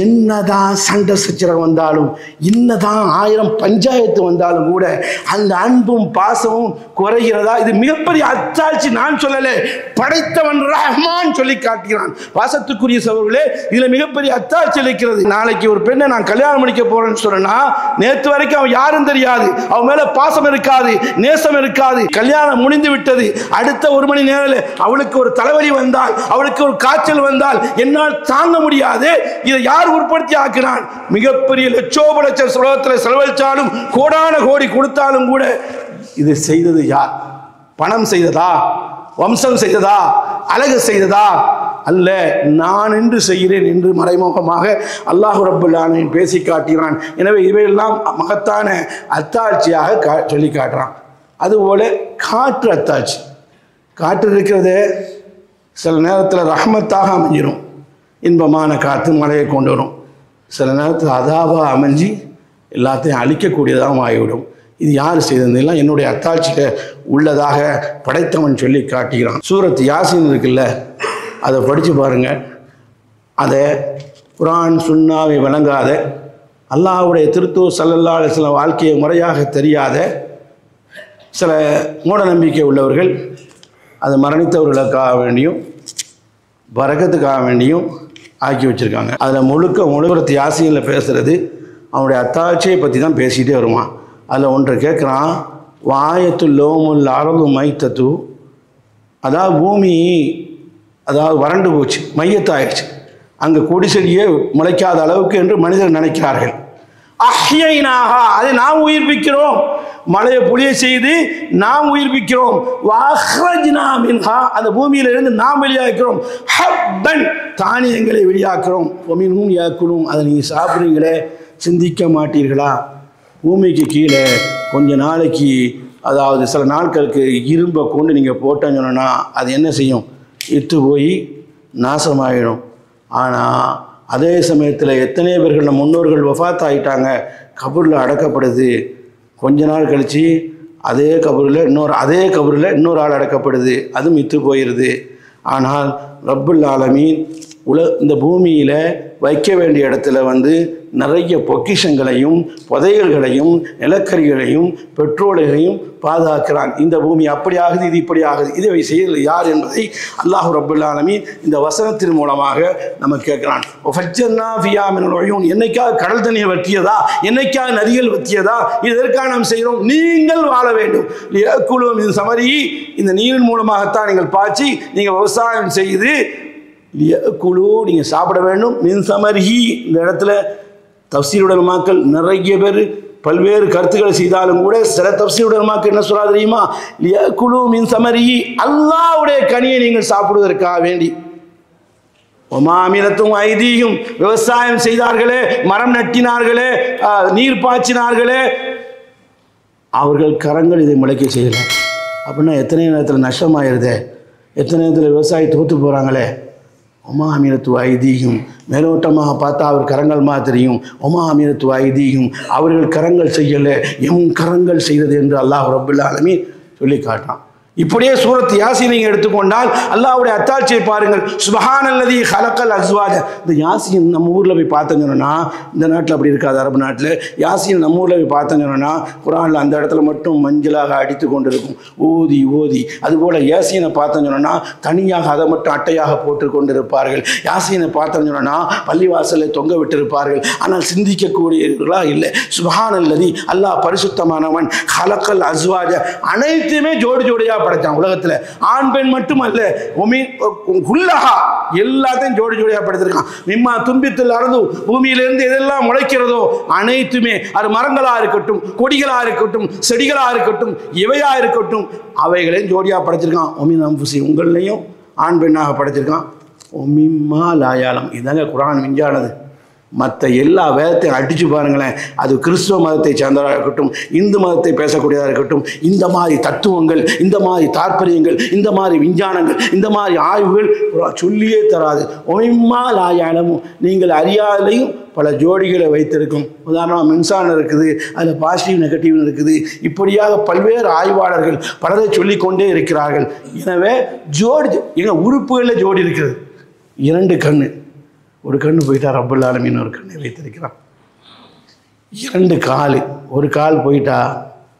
என்னதான் சண்டை சச்சரவு வந்தாலும், என்னதான் 1000 பஞ்சாயத்து வந்தாலும் கூட அந்த அன்பும் பாசமும் குறைகிறதா? இது மிகப்பெரிய அத்தாட்சி. நான் சொல்லலை, படைத்தவன் ரஹ்மான் சொல்லி காட்டுகிறான். பாசத்துக்குரிய சகோதரர்களே, இதில் மிகப்பெரிய அத்தாட்சி இருக்கிறது. நாளைக்கு ஒரு பெண்ணை நான் கல்யாணம் முடிக்க போறேன்னு சொன்னா, நேற்று வரைக்கும் அவன் யாரும் தெரியாது, அவன் மேல பாசம் இருக்காது, நேசம் இருக்காது. கல்யாணம் முடிந்து விட்டது, அடுத்த 1 மணி நேரம் அவளுக்கு ஒரு தலைவலி வந்தால், அவளுக்கு ஒரு காய்ச்சல் வந்தால் என்னால் தாங்க முடியாது. இதை யார் உற்பத்தி ஆக்கினான்? மிகப்பெரிய லட்சோப லட்சம் சுலோகத்தில் செலவழித்தாலும், கோடான கோடி கொடுத்தாலும் கூட இதை செய்தது யார்? பணம் செய்ததா? வம்சம் செய்ததா? அழகு செய்ததா? அல்ல, நான் என்று செய்கிறேன் என்று மறைமுகமாக அல்லாஹ் ரப்பல் ஆலமீன் பேசி காட்டுகிறான். எனவே இவையெல்லாம் மகத்தான அத்தாட்சியாக சொல்லி காட்டுறான். அதுபோல காற்று அத்தாட்சி. காற்று இருக்கிறது சில நேரத்தில் ரஹ்மத்தாக அமைஞ்சிடும், இன்பமான காற்று மழையை கொண்டு வரும். சில நேரத்தில் அதாவாக அமைஞ்சி எல்லாத்தையும் அழிக்கக்கூடியதாக ஆகிவிடும். இது யார் செய்ததெல்லாம் என்னுடைய அத்தாட்சியில் உள்ளதாக படைத்தவன் சொல்லி காட்டுகிறான். சூரத் யாசின் இருக்குல்ல, அதை படித்து பாருங்கள். அதை குர்ஆன் சுன்னாவை விளங்காத, அல்லாஹ்வுடைய திருத்தூதர் ஸல்லல்லாஹு அலைஹி வஸல்லம் வாழ்க்கையை முறையாக தெரியாத சில மூட நம்பிக்கை உள்ளவர்கள் அது மரணித்தவர்களுக்காக வேண்டியும் பரக்கத்துக்காக வேண்டியும் ஆக்கி வச்சுருக்காங்க. அதில் முழுக்க யாசினில் பேசுகிறது அவனுடைய அத்தாட்சியை பற்றி தான் பேசிகிட்டே வருவான். அதில் ஒன்றை கேட்குறான், வாயத்து லோமுல் அரபு மைத்தத்து, அதாவது பூமி அதாவது வறண்டு போச்சு, மையத்தாயிடுச்சு. அங்கே கொடி செடியே முளைக்காத அளவுக்கு என்று மனிதர் நினைக்கிறார்கள். அஹ்யைனாஹா, அதை நாம் உயிர்ப்பிக்கிறோம். மழையை பொழிய செய்து நாம் உயிர்ப்பிக்கிறோம். வஅக்ரஜ்னா மின்ஹா, அந்த பூமியிலிருந்து நாம் வெளியாக்கிறோம். ஹப்பன், தானியங்களை வெளியாக்குறோம். வமின்ஹும் யாக்குலூன், அதை நீங்கள் சாப்பிட்றீங்களே, சிந்திக்க மாட்டீர்களா? பூமிக்கு கீழே கொஞ்ச நாளைக்கு, அதாவது சில நாட்களுக்கு இரும்பை கொண்டு நீங்கள் போட்டேன்னு சொன்னா அது என்ன செய்யும்? இட்டு போய் நாசமாயிடும். ஆனால் அதே சமயத்தில் எத்தனை பேர்கள் நம்ம முன்னோர்கள் வஃபாத் ஆகிட்டாங்க, கபூரில் அடக்கப்படுது. கொஞ்ச நாள் கழித்து அதே கபூரில் இன்னொரு ஆள் அடக்கப்படுது, அதுவும் இத்து போயிடுது. ஆனால் ரப்புல் ஆலமீன் இந்த பூமியில் வைக்க வேண்டிய இடத்துல நிறைய பொக்கிஷங்களையும் புதையல்களையும் நிலக்கரிகளையும் பெட்ரோலையும் பாதுகாக்கிறான். இந்த பூமி அப்படி ஆகுது, இது இப்படி ஆகுது, இதை செய்யல யார் என்பதை அல்லாஹ் ரப்புல் ஆலமீன் இந்த வசனத்தின் மூலமாக நம்ம கேட்கிறான். என்னைக்காவது கடல் தண்ணியை வற்றியதா? என்னைக்காவது நதிகள் வற்றியதா? இதற்காக நாம் செய்கிறோம். நீங்கள் வாழ வேண்டும். குழுவின் சமரி, இந்த நீரின் மூலமாகத்தான் நீங்கள் பாய்ச்சி நீங்கள் விவசாயம் செய்து குழு நீங்கள் சாப்பிட வேண்டும். மின் சமரிஹி, இந்த இடத்துல தஃசீருடைய மக்கள் நிறைய பேர் பல்வேறு கருத்துக்களை செய்தாலும் கூட சில தஃசீருடைய மக்கள் என்ன சொல்றா தெரியுமா? குழு மின் சமரிஹி, அல்லாஹ்வுடைய கனியை நீங்கள் சாப்பிடுவதற்காக வேண்டி. ஒமாமிலத்தும் ஐதீயும், விவசாயம் செய்தார்களே, மரம் நட்டினார்களே, நீர் பாய்ச்சினார்களே, அவர்கள் கரங்கள் இதை முளைக்க செய்யலை. அப்படின்னா எத்தனை நேரத்தில் நஷ்டமாயிருதே, எத்தனை நேரத்தில் விவசாயி தோற்று போகிறாங்களே. ஒமா அமீரத்து ஐதீகம், மேலோட்டமாக பார்த்தா அவர் கரங்கள் தெரியும். ஒமா அமீரத்து ஐதீகம், அவர்கள் கரங்கள் செய்யலை, எம் கரங்கள் செய்தது என்று அல்லாஹ் ரப்புல் ஆலமீன் சொல்லி காட்டுறான். இப்படியே சூரத் யாசீன் நீங்கள் எடுத்துக்கொண்டால் அல்லாஹ்வுடைய அத்தாட்சியை பாருங்கள். சுப்ஹானல்லதி ஹலக்கல் அஸ்வாஜ. இந்த யாசீன் நம்ம ஊரில் போய் பார்த்தோன்னா, இந்த நாட்டில் அப்படி இருக்காது, அரபு நாட்டில். யாசீன் நம்ம ஊரில் போய் பார்த்தோன்னா குர்ஆனில் அந்த இடத்துல மட்டும் மஞ்சளாக அடித்து கொண்டு இருக்கும், ஓதி ஓதி. அதுபோல் யாசீனை பார்த்தோன்னா தனியாக அதை மட்டும் அட்டையாக போட்டு கொண்டு இருப்பார்கள். யாசீனை பார்த்தோன்னா பள்ளிவாசலை தொங்க விட்டிருப்பார்கள். ஆனால் சிந்திக்கக்கூடியவர்களாக இல்லை. சுப்ஹானல்லதி, அல்லாஹ் பரிசுத்தமானவன், ஹலக்கல் அஸ்வாஜ, அனைத்துமே ஜோடி ஜோடியாக படைச்சான். உலகத்துல ஆண் பெண் மட்டுமல்ல, எல்லாத்தையும் ஜோடி ஜோடியா படைத்திருக்கான். மிம்மா தும்பித்தில் அறுது, பூமியிலிருந்து எதெல்லாம் முளைக்கிறதோ அனைத்துமே, அது மரங்களா இருக்கட்டும், கொடிகளா இருக்கட்டும், செடிகளா இருக்கட்டும், இவையா இருக்கட்டும், அவைகளையும் ஜோடியா படைச்சிருக்கான். ஒமின் அம்புசி, உங்களையும் ஆண் பெண்ணாக படைச்சிருக்கான். ஒமிம்மா லாயாலம். இதாங்க குர்ஆன் விஞ்ஞானது. மற்ற எல்லா வேதத்தையும் அடித்து பாருங்களேன், அது கிறிஸ்துவ மதத்தை சேர்ந்ததாக இருக்கட்டும், இந்து மதத்தை பேசக்கூடியதாக இருக்கட்டும், இந்த மாதிரி தத்துவங்கள், இந்த மாதிரி தாற்பயங்கள், இந்த மாதிரி விஞ்ஞானங்கள், இந்த மாதிரி ஆய்வுகள் சொல்லியே தராது. ஒமிம்மா லாயாலமும், நீங்கள் அறியாதையும் பல ஜோடிகளை வைத்திருக்கும். உதாரணமாக மின்சாரம் இருக்குது, அதில் பாசிட்டிவ் நெகட்டிவ் இருக்குது. இப்படியாக பல்வேறு ஆய்வாளர்கள் பலரை சொல்லிக்கொண்டே இருக்கிறார்கள். எனவே ஜோடி எங்கள் உறுப்புகளில் ஜோடி இருக்கிறது. 2 கண்ணு, ஒரு கண்ணு போயிட்டா ரப்புல் ஆலமீன் ஒரு கண்ணை வைத்திருக்கிறான். 2 கால், ஒரு கால் போயிட்டா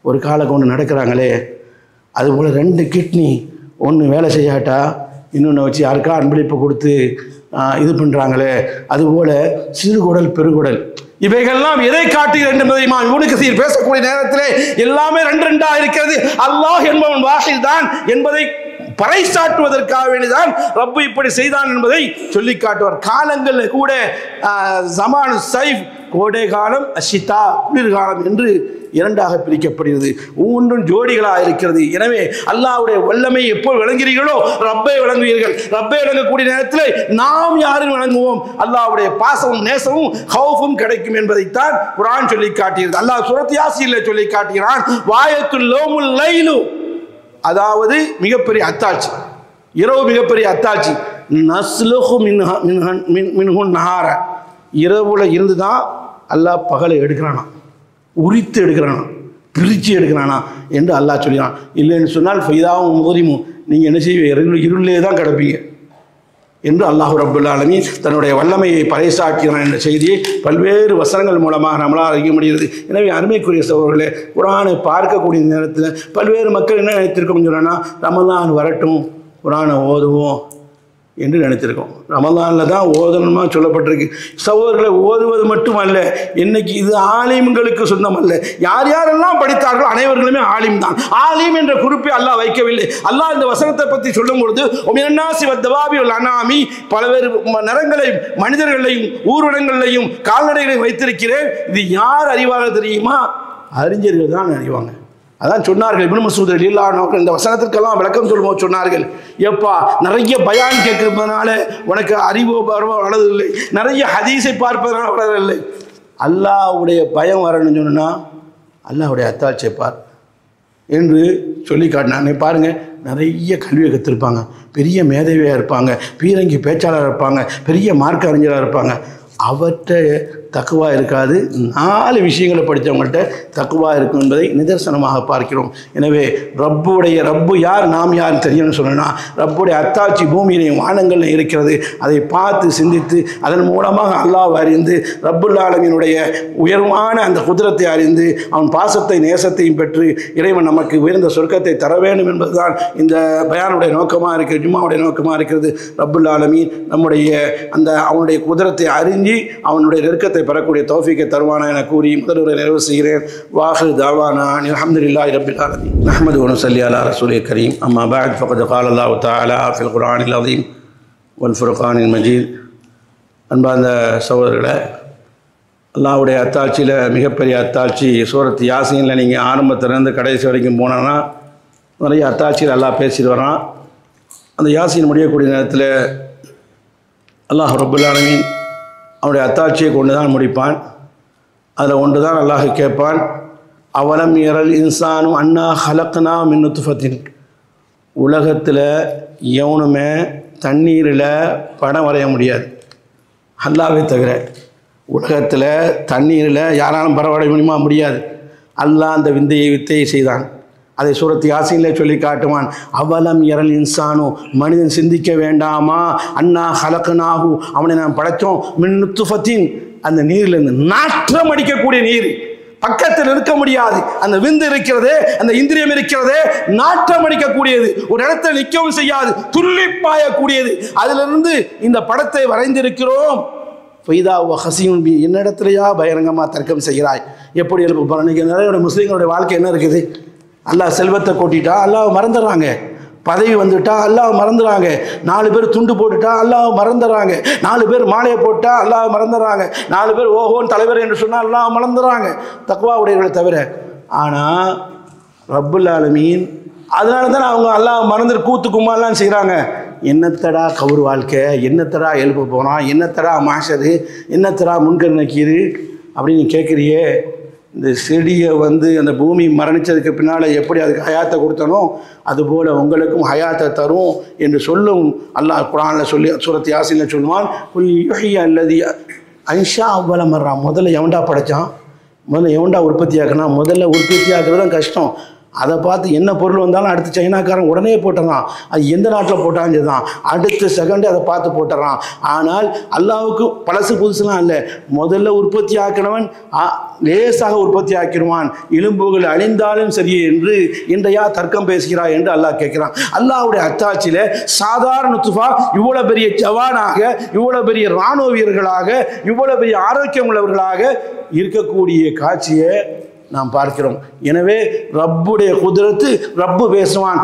ஒரு காலை கொண்டு நடக்கிறாங்களே, அதுபோல் 2 கிட்னி, ஒன்று வேலை செய்யாட்டா இன்னொன்று வச்சு யாருக்கா அன்பளிப்பு கொடுத்து இது பண்ணுறாங்களே, அதுபோல் சிறுகுடல் பெருகுடல், இவைகள்லாம் எதை காட்டுகிறது என்பதை இப்னு கஸீர் பேசக்கூடிய நேரத்திலே எல்லாமே 2 இருக்கிறது. அல்லாஹ் என்பவன் வாஹித் தான் என்பதை பறைசாற்றுவதற்காக வேண்டிதான் ரப்பு இப்படி செய்தான் என்பதை சொல்லி காட்டுவார். காலங்களில் கூட ஜமான் சைஃப், கோடை காலம், அஷிதா குளிர்காலம் என்று 2ஆக பிரிக்கப்படுகிறது. ஒவ்வொன்றும் ஜோடிகளாக இருக்கிறது. எனவே அல்லாஹ்வுடைய வல்லமை எப்போ விளங்குகிறீர்களோ ரப்பை விளங்குவீர்கள். ரப்பை விளங்கக்கூடிய நேரத்தில் நாம் யாரும் விளங்குவோம். அல்லாஹ்வுடைய பாசமும் நேசமும் ஹவுஃபும் கிடைக்கும் என்பதைத்தான் குர்ஆன் சொல்லி காட்டுகிறது. அல்லாஹ் சூரத் யாசீனில் சொல்லி காட்டுகிறான், வாயத்துல் லௌமுல் லைலு, அதாவது மிகப்பெரிய அத்தாட்சி, இரவு மிகப்பெரிய அத்தாட்சி. நஸ்லுஹு மின்ஹுன் நஹார, இரவுல இருந்து தான் அல்லாஹ் பகலை எடுக்கிறானா, உரித்து எடுக்கிறானா, பிரித்து எடுக்கிறானா என்று அல்லாஹ் சொல்லினான். இல்லைன்னு சொன்னால் ஃபைதாவும் மோதிமும், நீங்கள் என்ன செய்வீங்க, இருளிலே தான் கிடப்பீங்க என்று அல்லாஹ் ரப்புல் ஆலமீன் தன்னுடைய வல்லமையை பறைசாற்றுகிறான் என்ற செய்தியை பல்வேறு வசனங்கள் மூலமாக நம்மளால் அறிய முடிகிறது. எனவே அருமைக்குரிய சகோதரர்களே, குர்ஆனை பார்க்கக்கூடிய நேரத்தில் பல்வேறு மக்கள் என்ன நினைத்திருக்கோம்னு சொன்னால், ரமலான் வரட்டும் குர்ஆனை ஓதுவோம் என்று நினைத்திருக்கோம். ரமலானில் தான் ஓதணுமா சொல்லப்பட்டிருக்கு. சகோதரர்களை ஓதுவது மட்டுமல்ல, இன்னைக்கு இது ஆலிம்களுக்கு சொந்தம் அல்ல. யார் யாரெல்லாம் படித்தார்களோ அனைவர்களுமே ஆலிம் தான். ஆலிம் என்ற குறிப்பை அல்லாஹ் வைக்கவில்லை. அல்லாஹ் இந்த வசனத்தை பற்றி சொல்லும் பொழுது பல்வேறு நிறங்களையும் மனிதர்களையும் ஊர்வலங்களையும் கால்நடைகளையும் வைத்திருக்கிறேன். இது யார் அறிவாக தெரியுமா? அறிஞர்கள் தான் அறிவாங்க. அதான் சொன்னார்கள் இப்னு மஸ்ஊத் ரலியல்லாஹு அன்ஹு இந்த வசனத்திற்கெல்லாம் விளக்கம் சொல்லும்போது சொன்னார்கள், எப்பா நிறைய பயான் கேட்கறதுனால உனக்கு அறிவு வளரவில்லை, நிறைய ஹதீஸை பார்ப்பதனால வளரவில்லை. அல்லாஹ்வுடைய பயம் வரணும்னு சொன்னா அல்லாஹ்வுடைய அத்தாட்சியை பார் என்று சொல்லி காட்டினாங்க. பாருங்கள், நிறைய கல்வியை கற்றுருப்பாங்க, பெரிய மேதைவியாக இருப்பாங்க, பீரங்கி பேச்சாளராக இருப்பாங்க, பெரிய மார்க்க அறிஞராக இருப்பாங்க. அவற்றை தக்குவா இருக்காது. 4 விஷயங்களை படித்தவங்கள்ட்ட தக்குவா இருக்கும் என்பதை நிதர்சனமாக பார்க்கிறோம். எனவே ரப்பு யார், நாம் யார் தெரியணும்னு சொன்னால் ரப்புடைய அத்தாட்சி பூமியிலையும் வானங்களில் இருக்கிறது. அதை பார்த்து சிந்தித்து அதன் மூலமாக அல்லாஹ் அறிந்து ரப்புல் ஆலமீனுடைய உயர்வான அந்த குதிரத்தை அறிந்து அவன் பாசத்தை நேசத்தையும் பெற்று இறைவன் நமக்கு உயர்ந்த சொர்க்கத்தை தர வேண்டும் என்பதுதான் இந்த பயானுடைய நோக்கமாக இருக்கிறது, ஜும்மாவுடைய நோக்கமாக இருக்கிறது. ரப்புல் ஆலமீன் நம்முடைய அந்த அவனுடைய குதிரத்தை அறிஞ்சு அவனுடைய நெருக்கத்தை பெறக்கூடிய தௌஃபீக்கை தருவானா என கூறி முதல்வரை நிறைவு செய்கிறேன். வாஹிர் தாவானா அல்ஹம்துலில்லாஹி ரப்பில் ஆலமீன். நஹ்மது வ நுஸல்லி அலா ரசூலில் கரீம். அம்மா பஅத் ஃபகத் கால அல்லாஹு தஆலா ஃபில் குர்ஆனில் அஸீம் வல் ஃபுர்கானில் மஜீத். அன்பார்ந்த சகோதரர்களே, அல்லாஹ்வுடைய அத்தாட்சியில் மிகப்பெரிய அத்தாட்சி சூரத் யாசீனில் நீங்கள் ஆரம்பத்திலேருந்து கடைசி வரைக்கும் போனோன்னா நிறைய அத்தாட்சியில் அல்லாஹ் பேசிட்டு வரான். அந்த யாசீன் முடியக்கூடிய நேரத்தில் அல்லாஹ் ரப்புல் ஆலமீன் அவனுடைய அத்தாட்சியை கொண்டு தான் முடிப்பான். அதில் ஒன்று தான் அல்லாஹ் கேட்பான், அவலம் யரல் இன்சானு அன்னா ஹலக்னா மின் நுத்ஃபத்தின். உலகத்தில் எவனுமே தண்ணீரில் படம் வரைய முடியாது, அல்லாஹ்வை தவிர. உலகத்தில் தண்ணீரில் யாராலும் படம் வரைய முடியாது. அல்லாஹ் அந்த வித்தையை செய்தான். அதை சூரத் யாசீனில் சொல்லி காட்டுவான். அவலம் யரல் இன்சானு, மனிதன் சிந்திக்க வேண்டாமா, அன்னா ஹலக்னாஹு, அவனை நாம் படைத்தோம், மின் நுத்ஃபத்தின், அந்த நீரிலிருந்து நாற்றம் அடிக்கக்கூடிய நீர், பக்கத்தில் இருக்க முடியாது. அந்த விந்து இருக்கிறதே, அந்த இந்திரியம் இருக்கிறதே, நாற்றம் அடிக்கக்கூடியது, ஒரு இடத்துல நிற்கவும் செய்யாது, துள்ளிப்பாயக்கூடியது. அதிலிருந்து இந்த படத்தை வரைந்திருக்கிறோம். என்னிடத்துலையா பகிரங்கமாக தர்க்கம் செய்கிறாய், எப்படி எழுப்பு போகிறான்? நிறைய முஸ்லீம்களுடைய வாழ்க்கை என்ன இருக்குது? அல்லாஹ் செல்வத்தை கொட்டிட்டா அல்லாஹ் மறந்துடுறாங்க, பதவி வந்துட்டா அல்லாஹ் மறந்துடுறாங்க, 4 பேர் துண்டு போட்டுட்டா அல்லாஹ் மறந்துடுறாங்க, 4 பேர் மாலையை போட்டா அல்லாஹ் மறந்துடுறாங்க, 4 பேர் ஓஹோன் தலைவர் என்று சொன்னால் அல்லாஹ் மறந்துடுறாங்க, தக்வா உடையவர்களை தவிர. ஆனால் ரப்புல் ஆலமீன் அதனால தான் அவங்க அல்லாஹ் மறந்துட்டு கூத்து கும்மாலாம் செய்கிறாங்க. என்னத்தடா கவுர் வாழ்க்கை, என்னத்தடா எழுப்ப போகிறான், என்னத்தடா மாஷரு, என்னத்தடா முன்கர் நக்கீரு அப்படின்னு கேட்குறியே. இந்த செடியை அந்த பூமி மரணித்ததுக்கு பின்னால் எப்படி அதுக்கு ஹயாத்தை கொடுத்தனோ அதுபோல் உங்களுக்கும் ஹயாத்தை தரும் என்று சொல்லும் அல்லாஹ் குர்ஆனில் சொல்லி சூரத் யாசீனில் சொல்லுவான். அல்லது அன்ஷா அவ்வளோ மர்றான். முதல்ல எவன்டா படைத்தான், முதல்ல எவன்டா உற்பத்தி ஆக்குனா? முதல்ல உற்பத்தி ஆக்குறது தான் கஷ்டம். அதை பார்த்து என்ன பொருள் வந்தாலும் அடுத்து சைனாக்காரன் உடனே போட்டுறான். அது எந்த நாட்டில் போட்டான்னு தான் அடுத்த செகண்டே அதை பார்த்து போட்டுறான். ஆனால் அல்லாஹ்வுக்கு பழசு புதுசுலாம் இல்லை, முதல்ல உற்பத்தி ஆக்கினவன் லேசாக உற்பத்தி ஆக்கிடுவான். எலும்புகள் அழிந்தாலும் சரியே என்று இன்றையா தர்க்கம் பேசுகிறாய் என்று அல்லாஹ் கேட்கிறான். அல்லாஹ்வுடைய அத்தாட்சியில் சாதாரண நுத்ஃபா இவ்வளோ பெரிய ஜவானாக, இவ்வளோ பெரிய இராணுவ வீரர்களாக, இவ்வளோ பெரிய ஆரோக்கியம் உள்ளவர்களாக இருக்கக்கூடிய காட்சியை நாம் பார்க்கிறோம். எனவே ரப்புடைய குதிரத்து, ரப்பு பேசுவான்,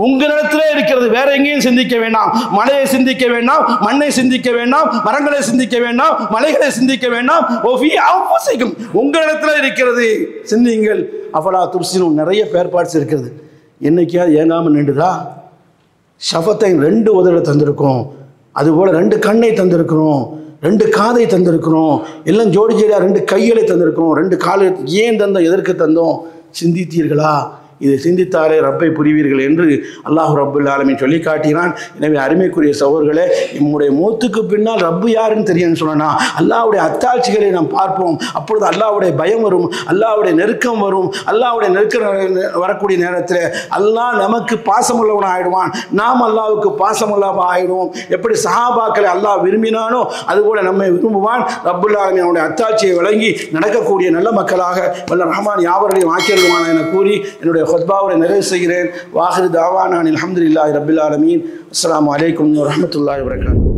உங்களிடத்திலே இருக்கிறது, வேற எங்கேயும் சிந்திக்க வேண்டாம். மலையை சிந்திக்க வேண்டாம், மண்ணை சிந்திக்க வேண்டாம், மரங்களை சிந்திக்க வேண்டாம், மலைகளை சிந்திக்க வேண்டாம். உங்களிடத்தில் இருக்கிறது, சிந்திங்கள். அஃபலா துப்சிரூன். நிறைய பேர்பாட்ஸ் இருக்கிறது, என்னைக்காவது ஏங்காமல் நின்றுதா? ஷஃபத்தை 2 உதட தந்திருக்கோம், அதுபோல் 2 கண்ணை தந்திருக்கிறோம், 2 காதை தந்திருக்கிறோம், எல்லாம் ஜோடி ஜோடியாக 2 கைகளை தந்திருக்கிறோம், 2 காலை ஏன் தந்தோம், எதற்கு தந்தோம்? சிந்தித்தீர்களா? இதை சிந்தித்தாலே ரப்பை புரிவீர்கள் என்று அல்லாஹ் ரப்புல் ஆலமீன் சொல்லி காட்டினான். எனவே அருமைக்குரிய சகோதரர்களே, நம்முடைய மூத்துக்கு பின்னால் ரப்பு யாருன்னு தெரியும்னு சொன்னா அல்லாஹ்வுடைய அத்தாட்சிகளை நாம் பார்ப்போம். அப்பொழுது அல்லாஹ்வுடைய பயம் வரும், அல்லாஹ்வுடைய நெருக்கம் வரும். அல்லாஹ்வுடைய நெருக்கம் வரக்கூடிய நேரத்தில் அல்லாஹ் நமக்கு பாசமுள்ளவன் ஆயிடுவான், நாம் அல்லாஹ்வுக்கு பாசமுள்ளவன் ஆயிடுவோம். எப்படி சஹாபாக்களை அல்லாஹ் விரும்பினானோ அதுபோல நம்மை விரும்புவான். ரப்புல் ஆலமீன் அவனுடைய அத்தாட்சியை வழங்கி நடக்கக்கூடிய நல்ல மக்களாக வல்ல ரஹ்மான் யாவரையும் ஆக்கியருவான் என கூறி என்னுடைய ஹுத்பாவை நிறைவு செய்கிறேன். வாஹிரு தாவானா அல்ஹம்துலில்லாஹி ரப்பில் ஆலமீன். அஸ்ஸலாமு அலைக்கும் வரஹ்மத்துல்லாஹி வபரகாத்துஹு.